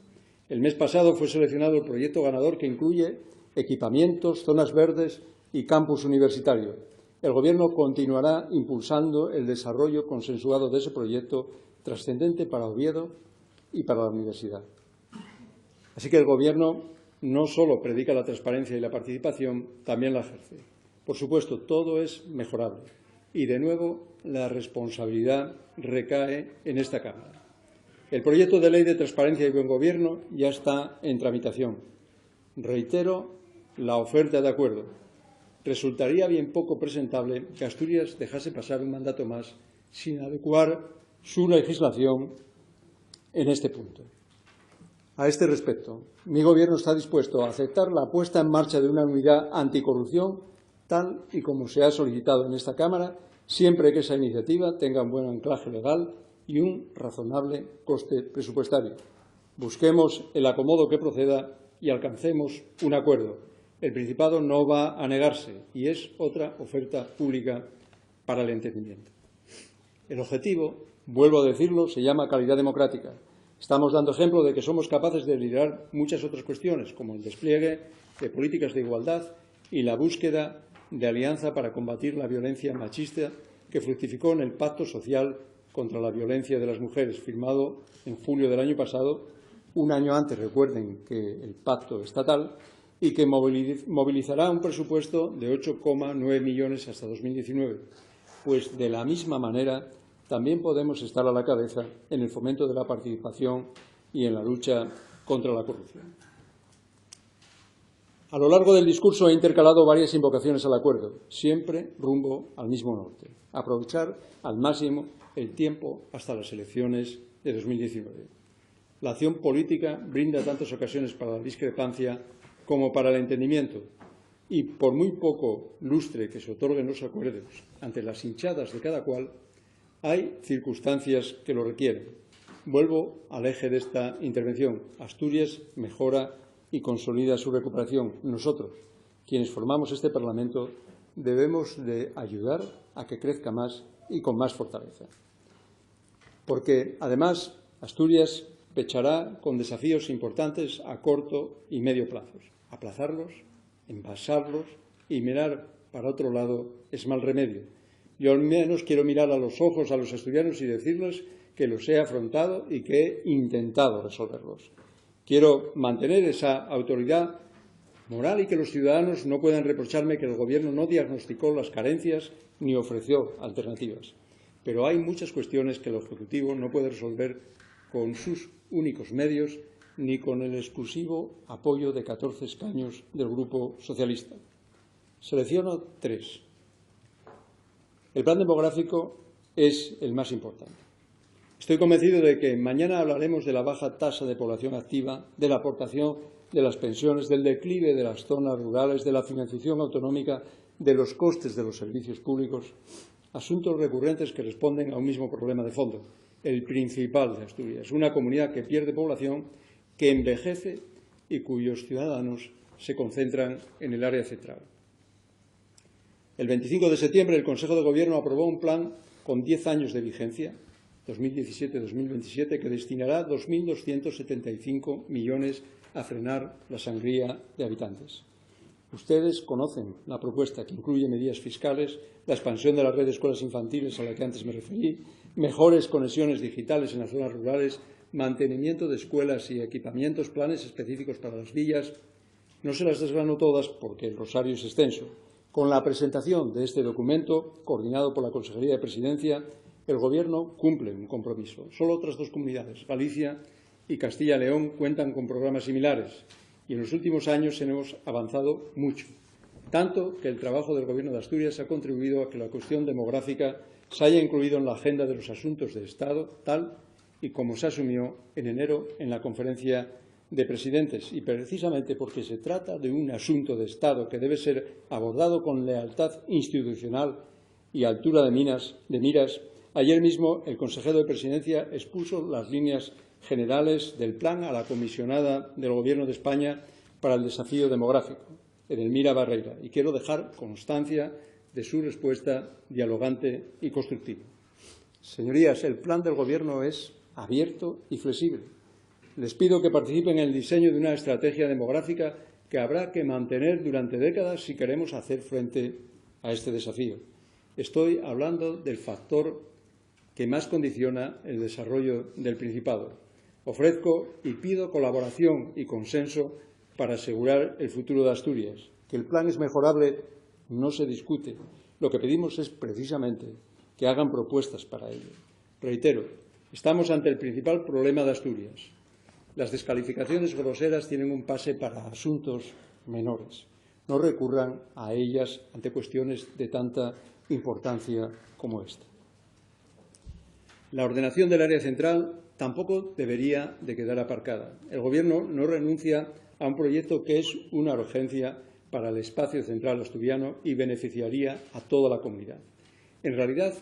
El mes pasado fue seleccionado el proyecto ganador que incluye equipamientos, zonas verdes y campus universitario. El Gobierno continuará impulsando el desarrollo consensuado de ese proyecto trascendente para Oviedo y para la universidad. Así que el Gobierno no solo predica la transparencia y la participación, también la ejerce. Por supuesto, todo es mejorable y, de nuevo, la responsabilidad recae en esta Cámara. El proyecto de ley de transparencia y buen gobierno ya está en tramitación. Reitero la oferta de acuerdo. Resultaría bien poco presentable que Asturias dejase pasar un mandato más sin adecuar su legislación en este punto. A este respecto, mi Gobierno está dispuesto a aceptar la puesta en marcha de una unidad anticorrupción, tal y como se ha solicitado en esta Cámara, siempre que esa iniciativa tenga un buen anclaje legal y un razonable coste presupuestario. Busquemos el acomodo que proceda y alcancemos un acuerdo. El Principado no va a negarse y es otra oferta pública para el entendimiento. El objetivo, vuelvo a decirlo, se llama calidad democrática. Estamos dando ejemplo de que somos capaces de liderar muchas otras cuestiones, como el despliegue de políticas de igualdad y la búsqueda de alianza para combatir la violencia machista que fructificó en el Pacto Social contra la Violencia de las Mujeres, firmado en julio del año pasado, un año antes, recuerden, que el pacto estatal, y que movilizará un presupuesto de 8,9 millones hasta 2019. Pues, de la misma manera, también podemos estar a la cabeza en el fomento de la participación y en la lucha contra la corrupción. A lo largo del discurso he intercalado varias invocaciones al acuerdo, siempre rumbo al mismo norte: aprovechar al máximo el tiempo hasta las elecciones de 2019. La acción política brinda tantas ocasiones para la discrepancia como para el entendimiento y, por muy poco lustre que se otorguen los acuerdos ante las hinchadas de cada cual, hay circunstancias que lo requieren. Vuelvo al eje de esta intervención. Asturias mejora y consolida su recuperación. Nosotros, quienes formamos este Parlamento, debemos de ayudar a que crezca más y con más fortaleza. Porque, además, Asturias pechará con desafíos importantes a corto y medio plazos. Aplazarlos, envasarlos y mirar para otro lado es mal remedio. Yo al menos quiero mirar a los ojos a los asturianos y decirles que los he afrontado y que he intentado resolverlos. Quiero mantener esa autoridad moral y que los ciudadanos no puedan reprocharme que el Gobierno no diagnosticó las carencias ni ofreció alternativas. Pero hay muchas cuestiones que el Ejecutivo no puede resolver con sus únicos medios ni con el exclusivo apoyo de 14 escaños del Grupo Socialista. Selecciono 3. El plan demográfico es el más importante. Estoy convencido de que mañana hablaremos de la baja tasa de población activa, de la aportación de las pensiones, del declive de las zonas rurales, de la financiación autonómica, de los costes de los servicios públicos, asuntos recurrentes que responden a un mismo problema de fondo, el principal de Asturias, una comunidad que pierde población, que envejece y cuyos ciudadanos se concentran en el área central. El 25 de septiembre el Consejo de Gobierno aprobó un plan con 10 años de vigencia, 2017-2027, que destinará 2.275 millones a frenar la sangría de habitantes. Ustedes conocen la propuesta, que incluye medidas fiscales, la expansión de la red de escuelas infantiles a la que antes me referí, mejores conexiones digitales en las zonas rurales, mantenimiento de escuelas y equipamientos, planes específicos para las villas. No se las desgrano todas porque el rosario es extenso. Con la presentación de este documento, coordinado por la Consejería de Presidencia, el Gobierno cumple un compromiso. Solo otras 2 comunidades, Galicia y Castilla y León, cuentan con programas similares y en los últimos años hemos avanzado mucho, tanto que el trabajo del Gobierno de Asturias ha contribuido a que la cuestión demográfica se haya incluido en la agenda de los asuntos de Estado, tal y como se asumió en enero en la Conferencia de Presidentes. Y precisamente porque se trata de un asunto de Estado que debe ser abordado con lealtad institucional y altura de miras, ayer mismo el consejero de Presidencia expuso las líneas generales del plan a la comisionada del Gobierno de España para el desafío demográfico, Edelmira Barreira, y quiero dejar constancia de su respuesta dialogante y constructiva. Señorías, el plan del Gobierno es abierto y flexible. Les pido que participen en el diseño de una estrategia demográfica que habrá que mantener durante décadas si queremos hacer frente a este desafío. Estoy hablando del factor que más condiciona el desarrollo del Principado. Ofrezco y pido colaboración y consenso para asegurar el futuro de Asturias. Que el plan es mejorable no se discute. Lo que pedimos es precisamente que hagan propuestas para ello. Reitero, estamos ante el principal problema de Asturias. Las descalificaciones groseras tienen un pase para asuntos menores. No recurran a ellas ante cuestiones de tanta importancia como esta. La ordenación del área central tampoco debería de quedar aparcada. El Gobierno no renuncia a un proyecto que es una urgencia para el espacio central asturiano y beneficiaría a toda la comunidad. En realidad,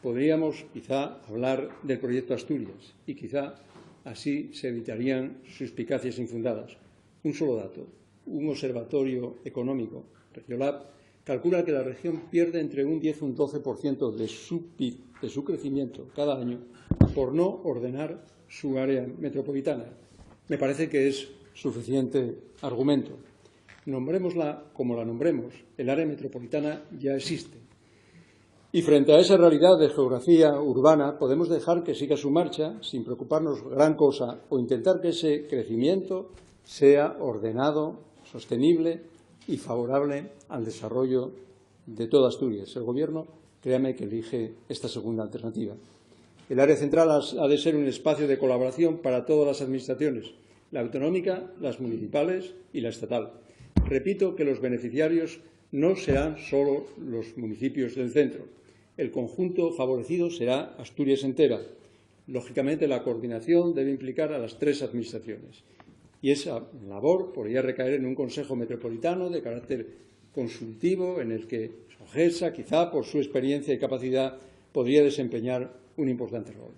podríamos quizá hablar del proyecto Asturias y quizá así se evitarían suspicacias infundadas. Un solo dato. Un observatorio económico, Regiolab, calcula que la región pierde entre un 10 y un 12% de su PIB, de su crecimiento cada año, por no ordenar su área metropolitana. Me parece que es suficiente argumento. Nombrémosla como la nombremos, el área metropolitana ya existe. Y frente a esa realidad de geografía urbana, podemos dejar que siga su marcha sin preocuparnos gran cosa o intentar que ese crecimiento sea ordenado, sostenible y favorable al desarrollo de toda Asturias. El Gobierno, créame que elige esta segunda alternativa. El área central ha de ser un espacio de colaboración para todas las administraciones, la autonómica, las municipales y la estatal. Repito que los beneficiarios no serán solo los municipios del centro. El conjunto favorecido será Asturias entera. Lógicamente, la coordinación debe implicar a las 3 administraciones. Y esa labor podría recaer en un Consejo Metropolitano de carácter consultivo en el que SOGESA, quizá por su experiencia y capacidad, podría desempeñar un importante rol.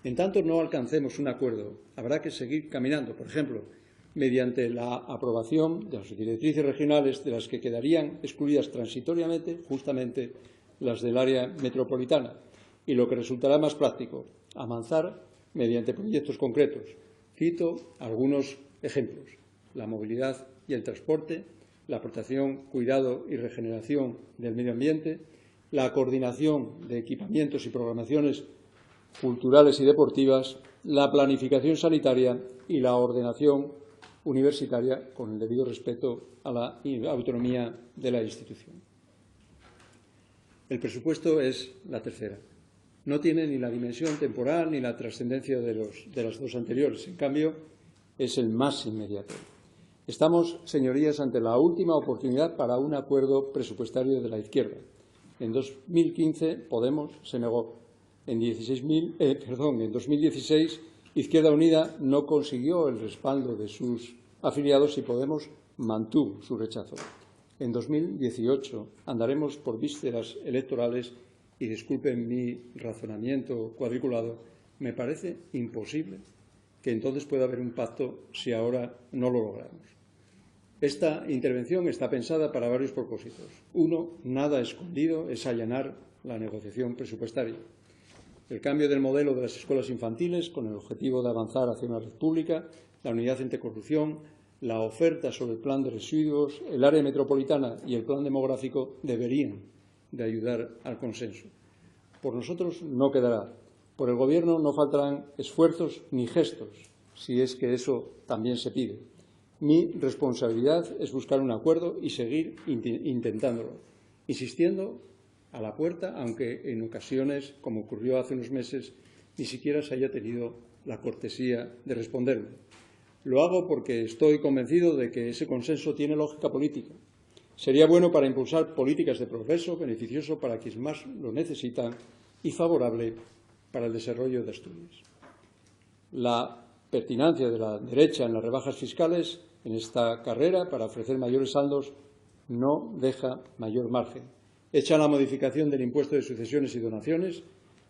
En tanto no alcancemos un acuerdo, habrá que seguir caminando, por ejemplo, mediante la aprobación de las directrices regionales de las que quedarían excluidas transitoriamente justamente las del área metropolitana, y lo que resultará más práctico, avanzar mediante proyectos concretos. Cito algunos ejemplos: la movilidad y el transporte, la protección, cuidado y regeneración del medio ambiente, la coordinación de equipamientos y programaciones culturales y deportivas, la planificación sanitaria y la ordenación universitaria, con el debido respeto a la autonomía de la institución. El presupuesto es la tercera. No tiene ni la dimensión temporal ni la trascendencia de las dos anteriores. En cambio, es el más inmediato. Estamos, señorías, ante la última oportunidad para un acuerdo presupuestario de la izquierda. En 2015 Podemos se negó. En 2016 Izquierda Unida no consiguió el respaldo de sus afiliados y Podemos mantuvo su rechazo. En 2018 andaremos por vísperas electorales y, disculpen mi razonamiento cuadriculado, me parece imposible que entonces pueda haber un pacto si ahora no lo logramos. Esta intervención está pensada para varios propósitos. Uno, nada escondido, es allanar la negociación presupuestaria. El cambio del modelo de las escuelas infantiles con el objetivo de avanzar hacia una red pública, la unidad anticorrupción, la oferta sobre el plan de residuos, el área metropolitana y el plan demográfico deberían de ayudar al consenso. Por nosotros no quedará. Por el Gobierno no faltarán esfuerzos ni gestos, si es que eso también se pide. Mi responsabilidad es buscar un acuerdo y seguir intentándolo, insistiendo a la puerta, aunque en ocasiones, como ocurrió hace unos meses, ni siquiera se haya tenido la cortesía de responderme. Lo hago porque estoy convencido de que ese consenso tiene lógica política. Sería bueno para impulsar políticas de progreso, beneficioso para quienes más lo necesitan y favorable para el desarrollo de Asturias. La pertinacia de la derecha en las rebajas fiscales en esta carrera para ofrecer mayores saldos no deja mayor margen. Hecha la modificación del impuesto de sucesiones y donaciones,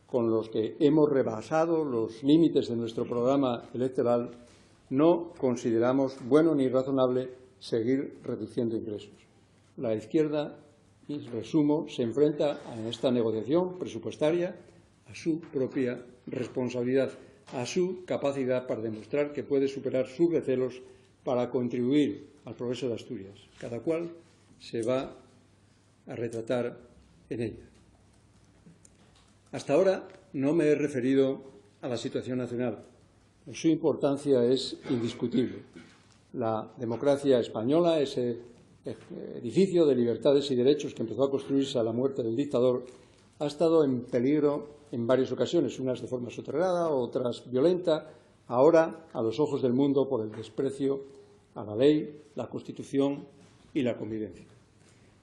con los que hemos rebasado los límites de nuestro programa electoral, no consideramos bueno ni razonable seguir reduciendo ingresos. La izquierda, y resumo, se enfrenta a esta negociación presupuestaria a su propia responsabilidad, a su capacidad para demostrar que puede superar sus recelos para contribuir al progreso de Asturias. Cada cual se va a retratar en ella. Hasta ahora no me he referido a la situación nacional. Su importancia es indiscutible. La democracia española, ese edificio de libertades y derechos que empezó a construirse a la muerte del dictador, ha estado en peligro en varias ocasiones, unas de forma soterrada, otras violenta, ahora a los ojos del mundo por el desprecio a la ley, la Constitución y la convivencia.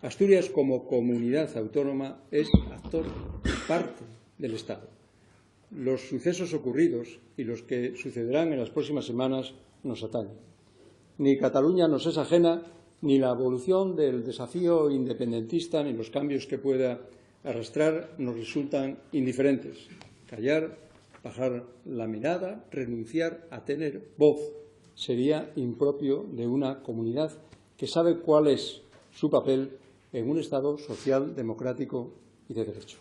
Asturias, como comunidad autónoma, es actor y parte del Estado. Los sucesos ocurridos y los que sucederán en las próximas semanas nos atañen. Ni Cataluña nos es ajena, ni la evolución del desafío independentista, ni los cambios que pueda arrastrar nos resultan indiferentes. Callar, bajar la mirada, renunciar a tener voz sería impropio de una comunidad que sabe cuál es su papel en un Estado social, democrático y de derecho.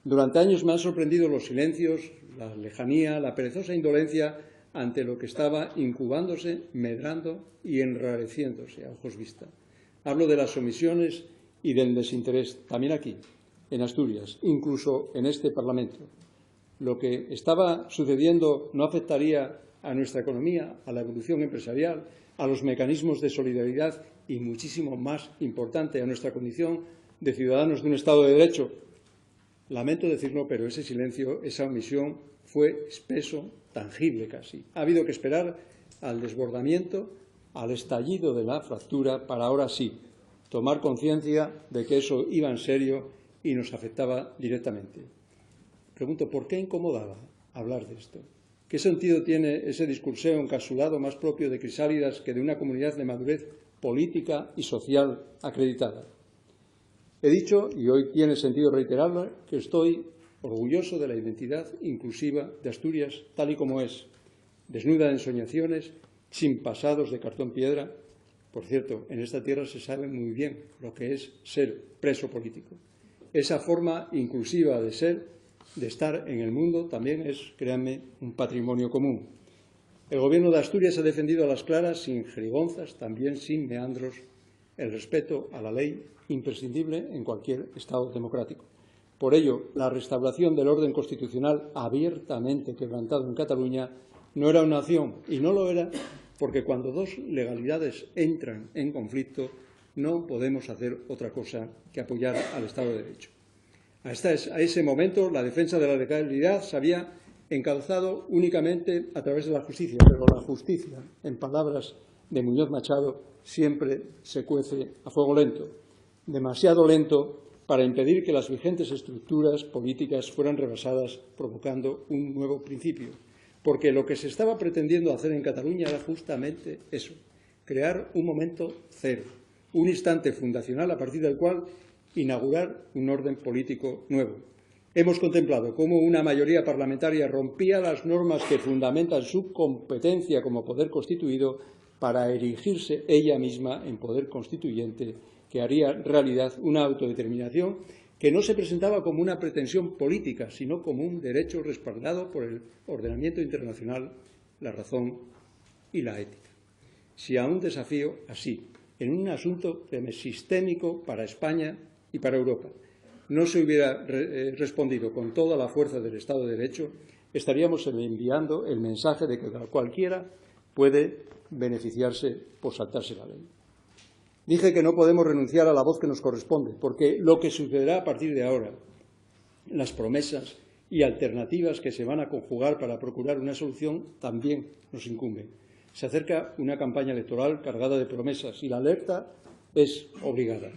Durante años me han sorprendido los silencios, la lejanía, la perezosa indolencia ante lo que estaba incubándose, medrando y enrareciéndose a ojos vista. Hablo de las omisiones y del desinterés, también aquí, en Asturias, incluso en este Parlamento. Lo que estaba sucediendo no afectaría a nuestra economía, a la evolución empresarial, a los mecanismos de solidaridad y, muchísimo más importante, a nuestra condición de ciudadanos de un Estado de Derecho. Lamento decirlo, pero ese silencio, esa omisión, fue espeso, tangible casi. Ha habido que esperar al desbordamiento, al estallido de la fractura, para ahora sí tomar conciencia de que eso iba en serio y nos afectaba directamente. Pregunto, ¿por qué incomodaba hablar de esto? ¿Qué sentido tiene ese discurseo encapsulado más propio de crisálidas que de una comunidad de madurez política y social acreditada? He dicho, y hoy tiene sentido reiterarlo, que estoy orgulloso de la identidad inclusiva de Asturias tal y como es, desnuda de ensoñaciones, sin pasados de cartón piedra. Por cierto, en esta tierra se sabe muy bien lo que es ser preso político. Esa forma inclusiva de ser, de estar en el mundo, también es, créanme, un patrimonio común. El Gobierno de Asturias ha defendido a las claras, sin jerigonzas, también sin meandros, el respeto a la ley, imprescindible en cualquier Estado democrático. Por ello, la restauración del orden constitucional abiertamente quebrantado en Cataluña no era una opción, y no lo era porque cuando dos legalidades entran en conflicto no podemos hacer otra cosa que apoyar al Estado de Derecho. A ese momento, la defensa de la legalidad se había encauzado únicamente a través de la justicia, pero la justicia, en palabras de Muñoz Machado, siempre se cuece a fuego lento, demasiado lento para impedir que las vigentes estructuras políticas fueran rebasadas, provocando un nuevo principio. Porque lo que se estaba pretendiendo hacer en Cataluña era justamente eso, crear un momento cero, un instante fundacional a partir del cual inaugurar un orden político nuevo. Hemos contemplado cómo una mayoría parlamentaria rompía las normas que fundamentan su competencia como poder constituido para erigirse ella misma en poder constituyente que haría realidad una autodeterminación que no se presentaba como una pretensión política, sino como un derecho respaldado por el ordenamiento internacional, la razón y la ética. Si a un desafío así, en un asunto sistémico para España y para Europa, no se hubiera respondido con toda la fuerza del Estado de Derecho, estaríamos enviando el mensaje de que cualquiera puede beneficiarse por saltarse la ley. Dije que no podemos renunciar a la voz que nos corresponde, porque lo que sucederá a partir de ahora, las promesas y alternativas que se van a conjugar para procurar una solución, también nos incumben. Se acerca una campaña electoral cargada de promesas y la alerta es obligada.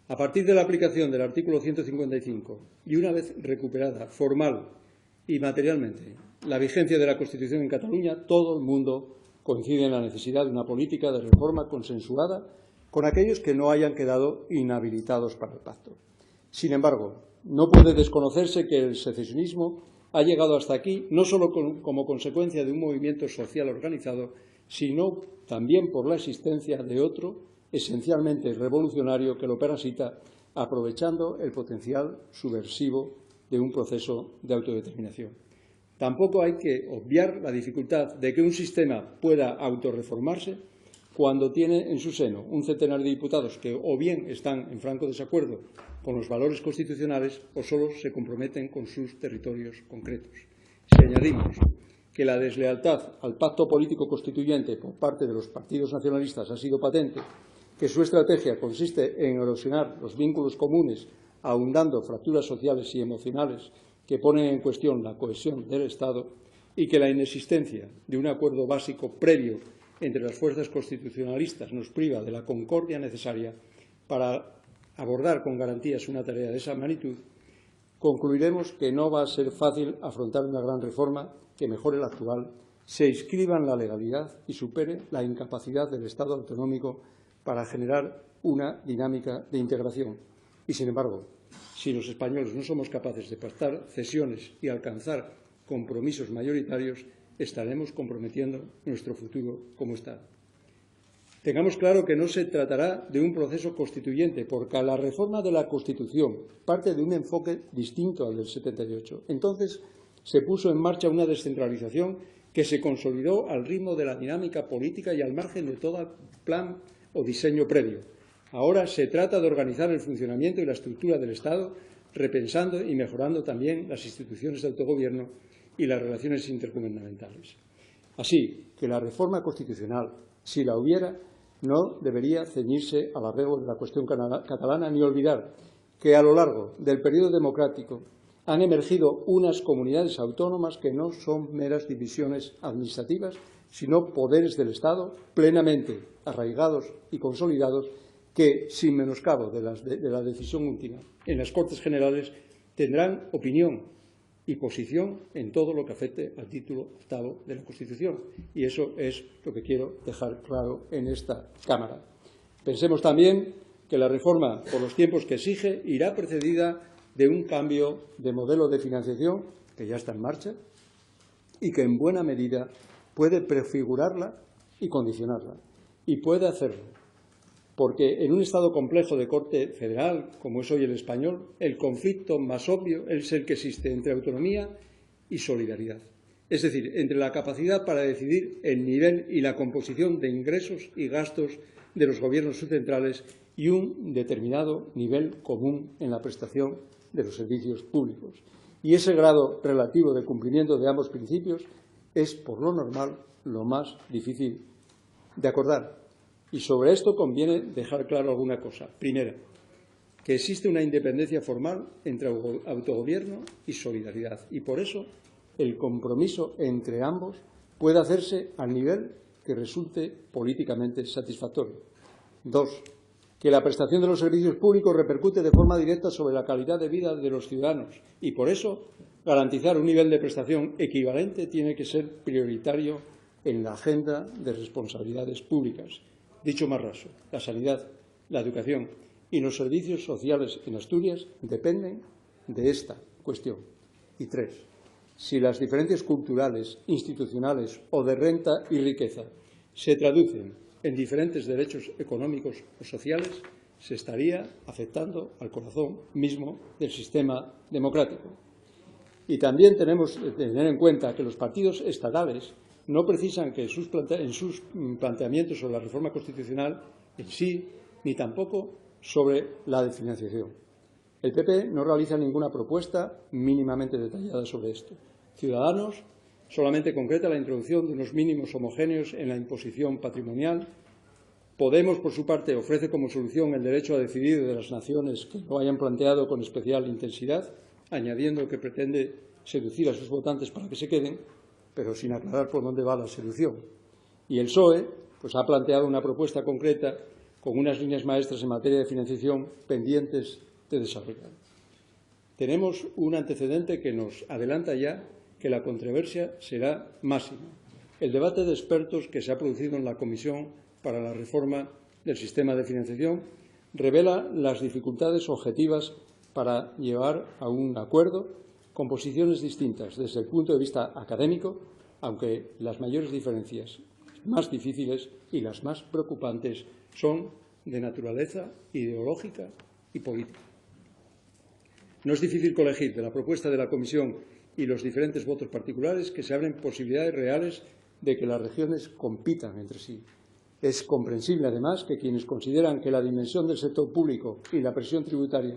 A partir de la aplicación del artículo 155 y una vez recuperada formal y materialmente la vigencia de la Constitución en Cataluña, todo el mundo coincide en la necesidad de una política de reforma consensuada con aquellos que no hayan quedado inhabilitados para el pacto. Sin embargo, no puede desconocerse que el secesionismo ha llegado hasta aquí no solo como consecuencia de un movimiento social organizado, sino también por la existencia de otro esencialmente revolucionario que lo parasita, aprovechando el potencial subversivo de un proceso de autodeterminación. Tampoco hay que obviar la dificultad de que un sistema pueda autorreformarse cuando tiene en su seno un centenar de diputados que o bien están en franco desacuerdo con los valores constitucionales o solo se comprometen con sus territorios concretos. Si añadimos que la deslealtad al pacto político constituyente por parte de los partidos nacionalistas ha sido patente, que su estrategia consiste en erosionar los vínculos comunes, ahondando fracturas sociales y emocionales que ponen en cuestión la cohesión del Estado, y que la inexistencia de un acuerdo básico previo entre las fuerzas constitucionalistas nos priva de la concordia necesaria para abordar con garantías una tarea de esa magnitud, concluiremos que no va a ser fácil afrontar una gran reforma que mejore la actual, se inscriba en la legalidad y supere la incapacidad del Estado autonómico para generar una dinámica de integración. Y, sin embargo, si los españoles no somos capaces de pactar cesiones y alcanzar compromisos mayoritarios, estaremos comprometiendo nuestro futuro como Estado. Tengamos claro que no se tratará de un proceso constituyente, porque la reforma de la Constitución parte de un enfoque distinto al del 78. Entonces se puso en marcha una descentralización que se consolidó al ritmo de la dinámica política y al margen de todo plan o diseño previo. Ahora se trata de organizar el funcionamiento y la estructura del Estado, repensando y mejorando también las instituciones de autogobierno y las relaciones intergubernamentales. Así que la reforma constitucional, si la hubiera, no debería ceñirse al arreglo de la cuestión catalana ni olvidar que a lo largo del periodo democrático han emergido unas comunidades autónomas que no son meras divisiones administrativas, sino poderes del Estado plenamente arraigados y consolidados que, sin menoscabo de la decisión última en las Cortes Generales, tendrán opinión y posición en todo lo que afecte al título octavo de la Constitución. Y eso es lo que quiero dejar claro en esta Cámara. Pensemos también que la reforma, por los tiempos que exige, irá precedida de un cambio de modelo de financiación que ya está en marcha y que en buena medida puede prefigurarla y condicionarla. Y puede hacerlo, porque en un Estado complejo de corte federal, como es hoy el español, el conflicto más obvio es el que existe entre autonomía y solidaridad. Es decir, entre la capacidad para decidir el nivel y la composición de ingresos y gastos de los gobiernos subcentrales y un determinado nivel común en la prestación de los servicios públicos. Y ese grado relativo de cumplimiento de ambos principios es, por lo normal, lo más difícil de acordar. Y sobre esto conviene dejar claro alguna cosa. Primera, que existe una independencia formal entre autogobierno y solidaridad. Y por eso el compromiso entre ambos puede hacerse al nivel que resulte políticamente satisfactorio. Dos, que la prestación de los servicios públicos repercute de forma directa sobre la calidad de vida de los ciudadanos y, por eso, garantizar un nivel de prestación equivalente tiene que ser prioritario en la agenda de responsabilidades públicas. Dicho más raso, la sanidad, la educación y los servicios sociales en Asturias dependen de esta cuestión. Y tres, si las diferencias culturales, institucionales o de renta y riqueza se traducen en diferentes derechos económicos o sociales, se estaría afectando al corazón mismo del sistema democrático. Y también tenemos que tener en cuenta que los partidos estatales no precisan que en sus planteamientos sobre la reforma constitucional en sí, ni tampoco sobre la de financiación. El PP no realiza ninguna propuesta mínimamente detallada sobre esto. Ciudadanos solamente concreta la introducción de unos mínimos homogéneos en la imposición patrimonial. Podemos, por su parte, ofrece como solución el derecho a decidir de las naciones que lo hayan planteado con especial intensidad, añadiendo que pretende seducir a sus votantes para que se queden, pero sin aclarar por dónde va la seducción. Y el PSOE pues, ha planteado una propuesta concreta con unas líneas maestras en materia de financiación pendientes de desarrollar. Tenemos un antecedente que nos adelanta ya que la controversia será máxima. El debate de expertos que se ha producido en la Comisión para la Reforma del Sistema de Financiación revela las dificultades objetivas para llevar a un acuerdo con posiciones distintas desde el punto de vista académico, aunque las mayores diferencias más difíciles y las más preocupantes son de naturaleza ideológica y política. No es difícil colegir de la propuesta de la Comisión y los diferentes votos particulares que se abren posibilidades reales de que las regiones compitan entre sí. Es comprensible, además, que quienes consideran que la dimensión del sector público y la presión tributaria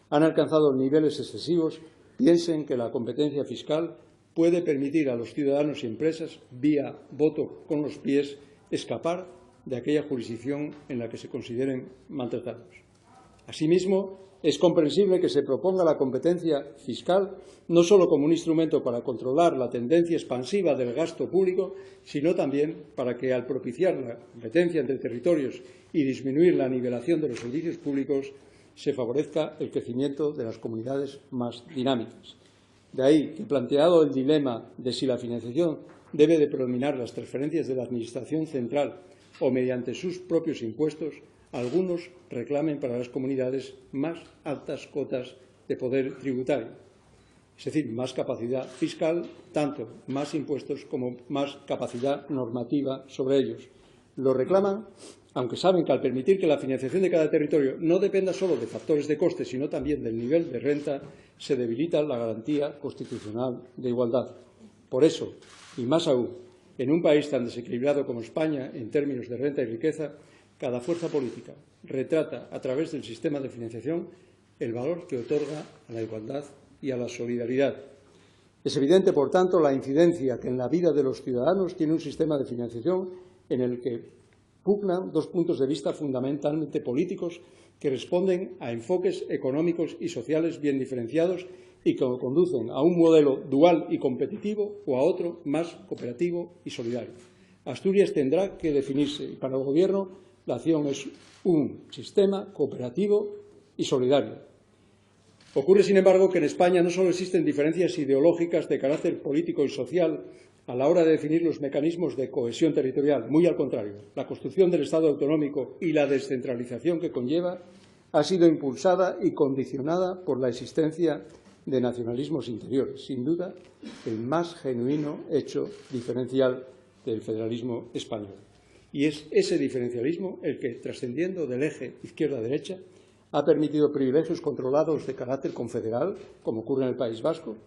han alcanzado niveles excesivos piensen que la competencia fiscal puede permitir a los ciudadanos y empresas, vía voto con los pies, escapar de aquella jurisdicción en la que se consideren maltratados. Asimismo, es comprensible que se proponga la competencia fiscal no solo como un instrumento para controlar la tendencia expansiva del gasto público, sino también para que, al propiciar la competencia entre territorios y disminuir la nivelación de los servicios públicos, se favorezca el crecimiento de las comunidades más dinámicas. De ahí que, planteado el dilema de si la financiación debe de predominar las transferencias de la Administración central o mediante sus propios impuestos, algunos reclamen para las comunidades más altas cotas de poder tributario, es decir, más capacidad fiscal, tanto más impuestos como más capacidad normativa sobre ellos. Lo reclaman, aunque saben que al permitir que la financiación de cada territorio no dependa solo de factores de coste, sino también del nivel de renta, se debilita la garantía constitucional de igualdad. Por eso, y más aún, en un país tan desequilibrado como España en términos de renta y riqueza, cada fuerza política retrata a través del sistema de financiación el valor que otorga a la igualdad y a la solidaridad. Es evidente, por tanto, la incidencia que en la vida de los ciudadanos tiene un sistema de financiación en el que pugnan dos puntos de vista fundamentalmente políticos que responden a enfoques económicos y sociales bien diferenciados y que conducen a un modelo dual y competitivo o a otro más cooperativo y solidario. Asturias tendrá que definirse y para el Gobierno la acción es un sistema cooperativo y solidario. Ocurre, sin embargo, que en España no solo existen diferencias ideológicas de carácter político y social a la hora de definir los mecanismos de cohesión territorial. Muy al contrario, la construcción del Estado autonómico y la descentralización que conlleva ha sido impulsada y condicionada por la existencia de nacionalismos interiores, sin duda el más genuino hecho diferencial del federalismo español. Y es ese diferencialismo el que, trascendiendo del eje izquierda-derecha, ha permitido privilegios controlados de carácter confederal, como ocurre en el País Vasco,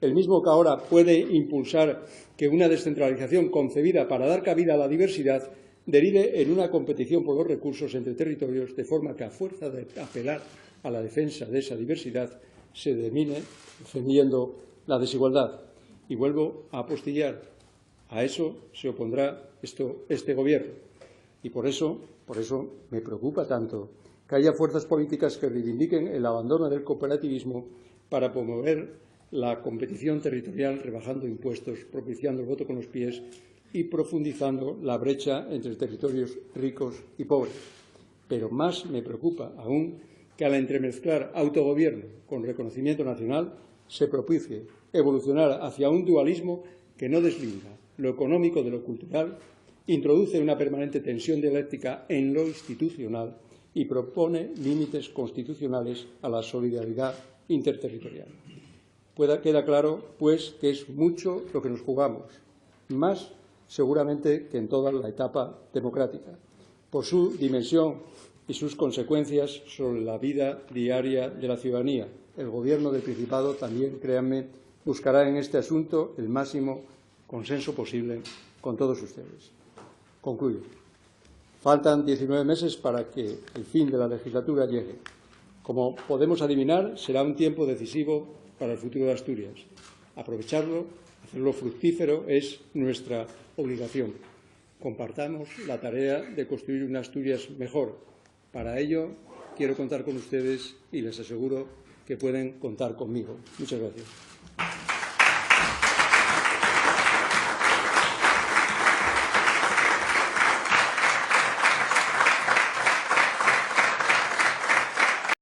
el mismo que ahora puede impulsar que una descentralización concebida para dar cabida a la diversidad derive en una competición por los recursos entre territorios, de forma que, a fuerza de apelar a la defensa de esa diversidad, se determine defendiendo la desigualdad. Y vuelvo a apostillar, a eso se opondrá este Gobierno. Y por eso me preocupa tanto que haya fuerzas políticas que reivindiquen el abandono del cooperativismo para promover la competición territorial, rebajando impuestos, propiciando el voto con los pies y profundizando la brecha entre territorios ricos y pobres. Pero más me preocupa aún que al entremezclar autogobierno con reconocimiento nacional se propicie evolucionar hacia un dualismo que no deslinda lo económico de lo cultural, introduce una permanente tensión dialéctica en lo institucional y propone límites constitucionales a la solidaridad interterritorial. Queda claro, pues, que es mucho lo que nos jugamos, más seguramente que en toda la etapa democrática, por su dimensión y sus consecuencias sobre la vida diaria de la ciudadanía. El Gobierno del Principado también, créanme, buscará en este asunto el máximo consenso posible con todos ustedes. Concluyo. Faltan 19 meses para que el fin de la legislatura llegue. Como podemos adivinar, será un tiempo decisivo para el futuro de Asturias. Aprovecharlo, hacerlo fructífero, es nuestra obligación. Compartamos la tarea de construir una Asturias mejor. Para ello, quiero contar con ustedes y les aseguro que pueden contar conmigo. Muchas gracias.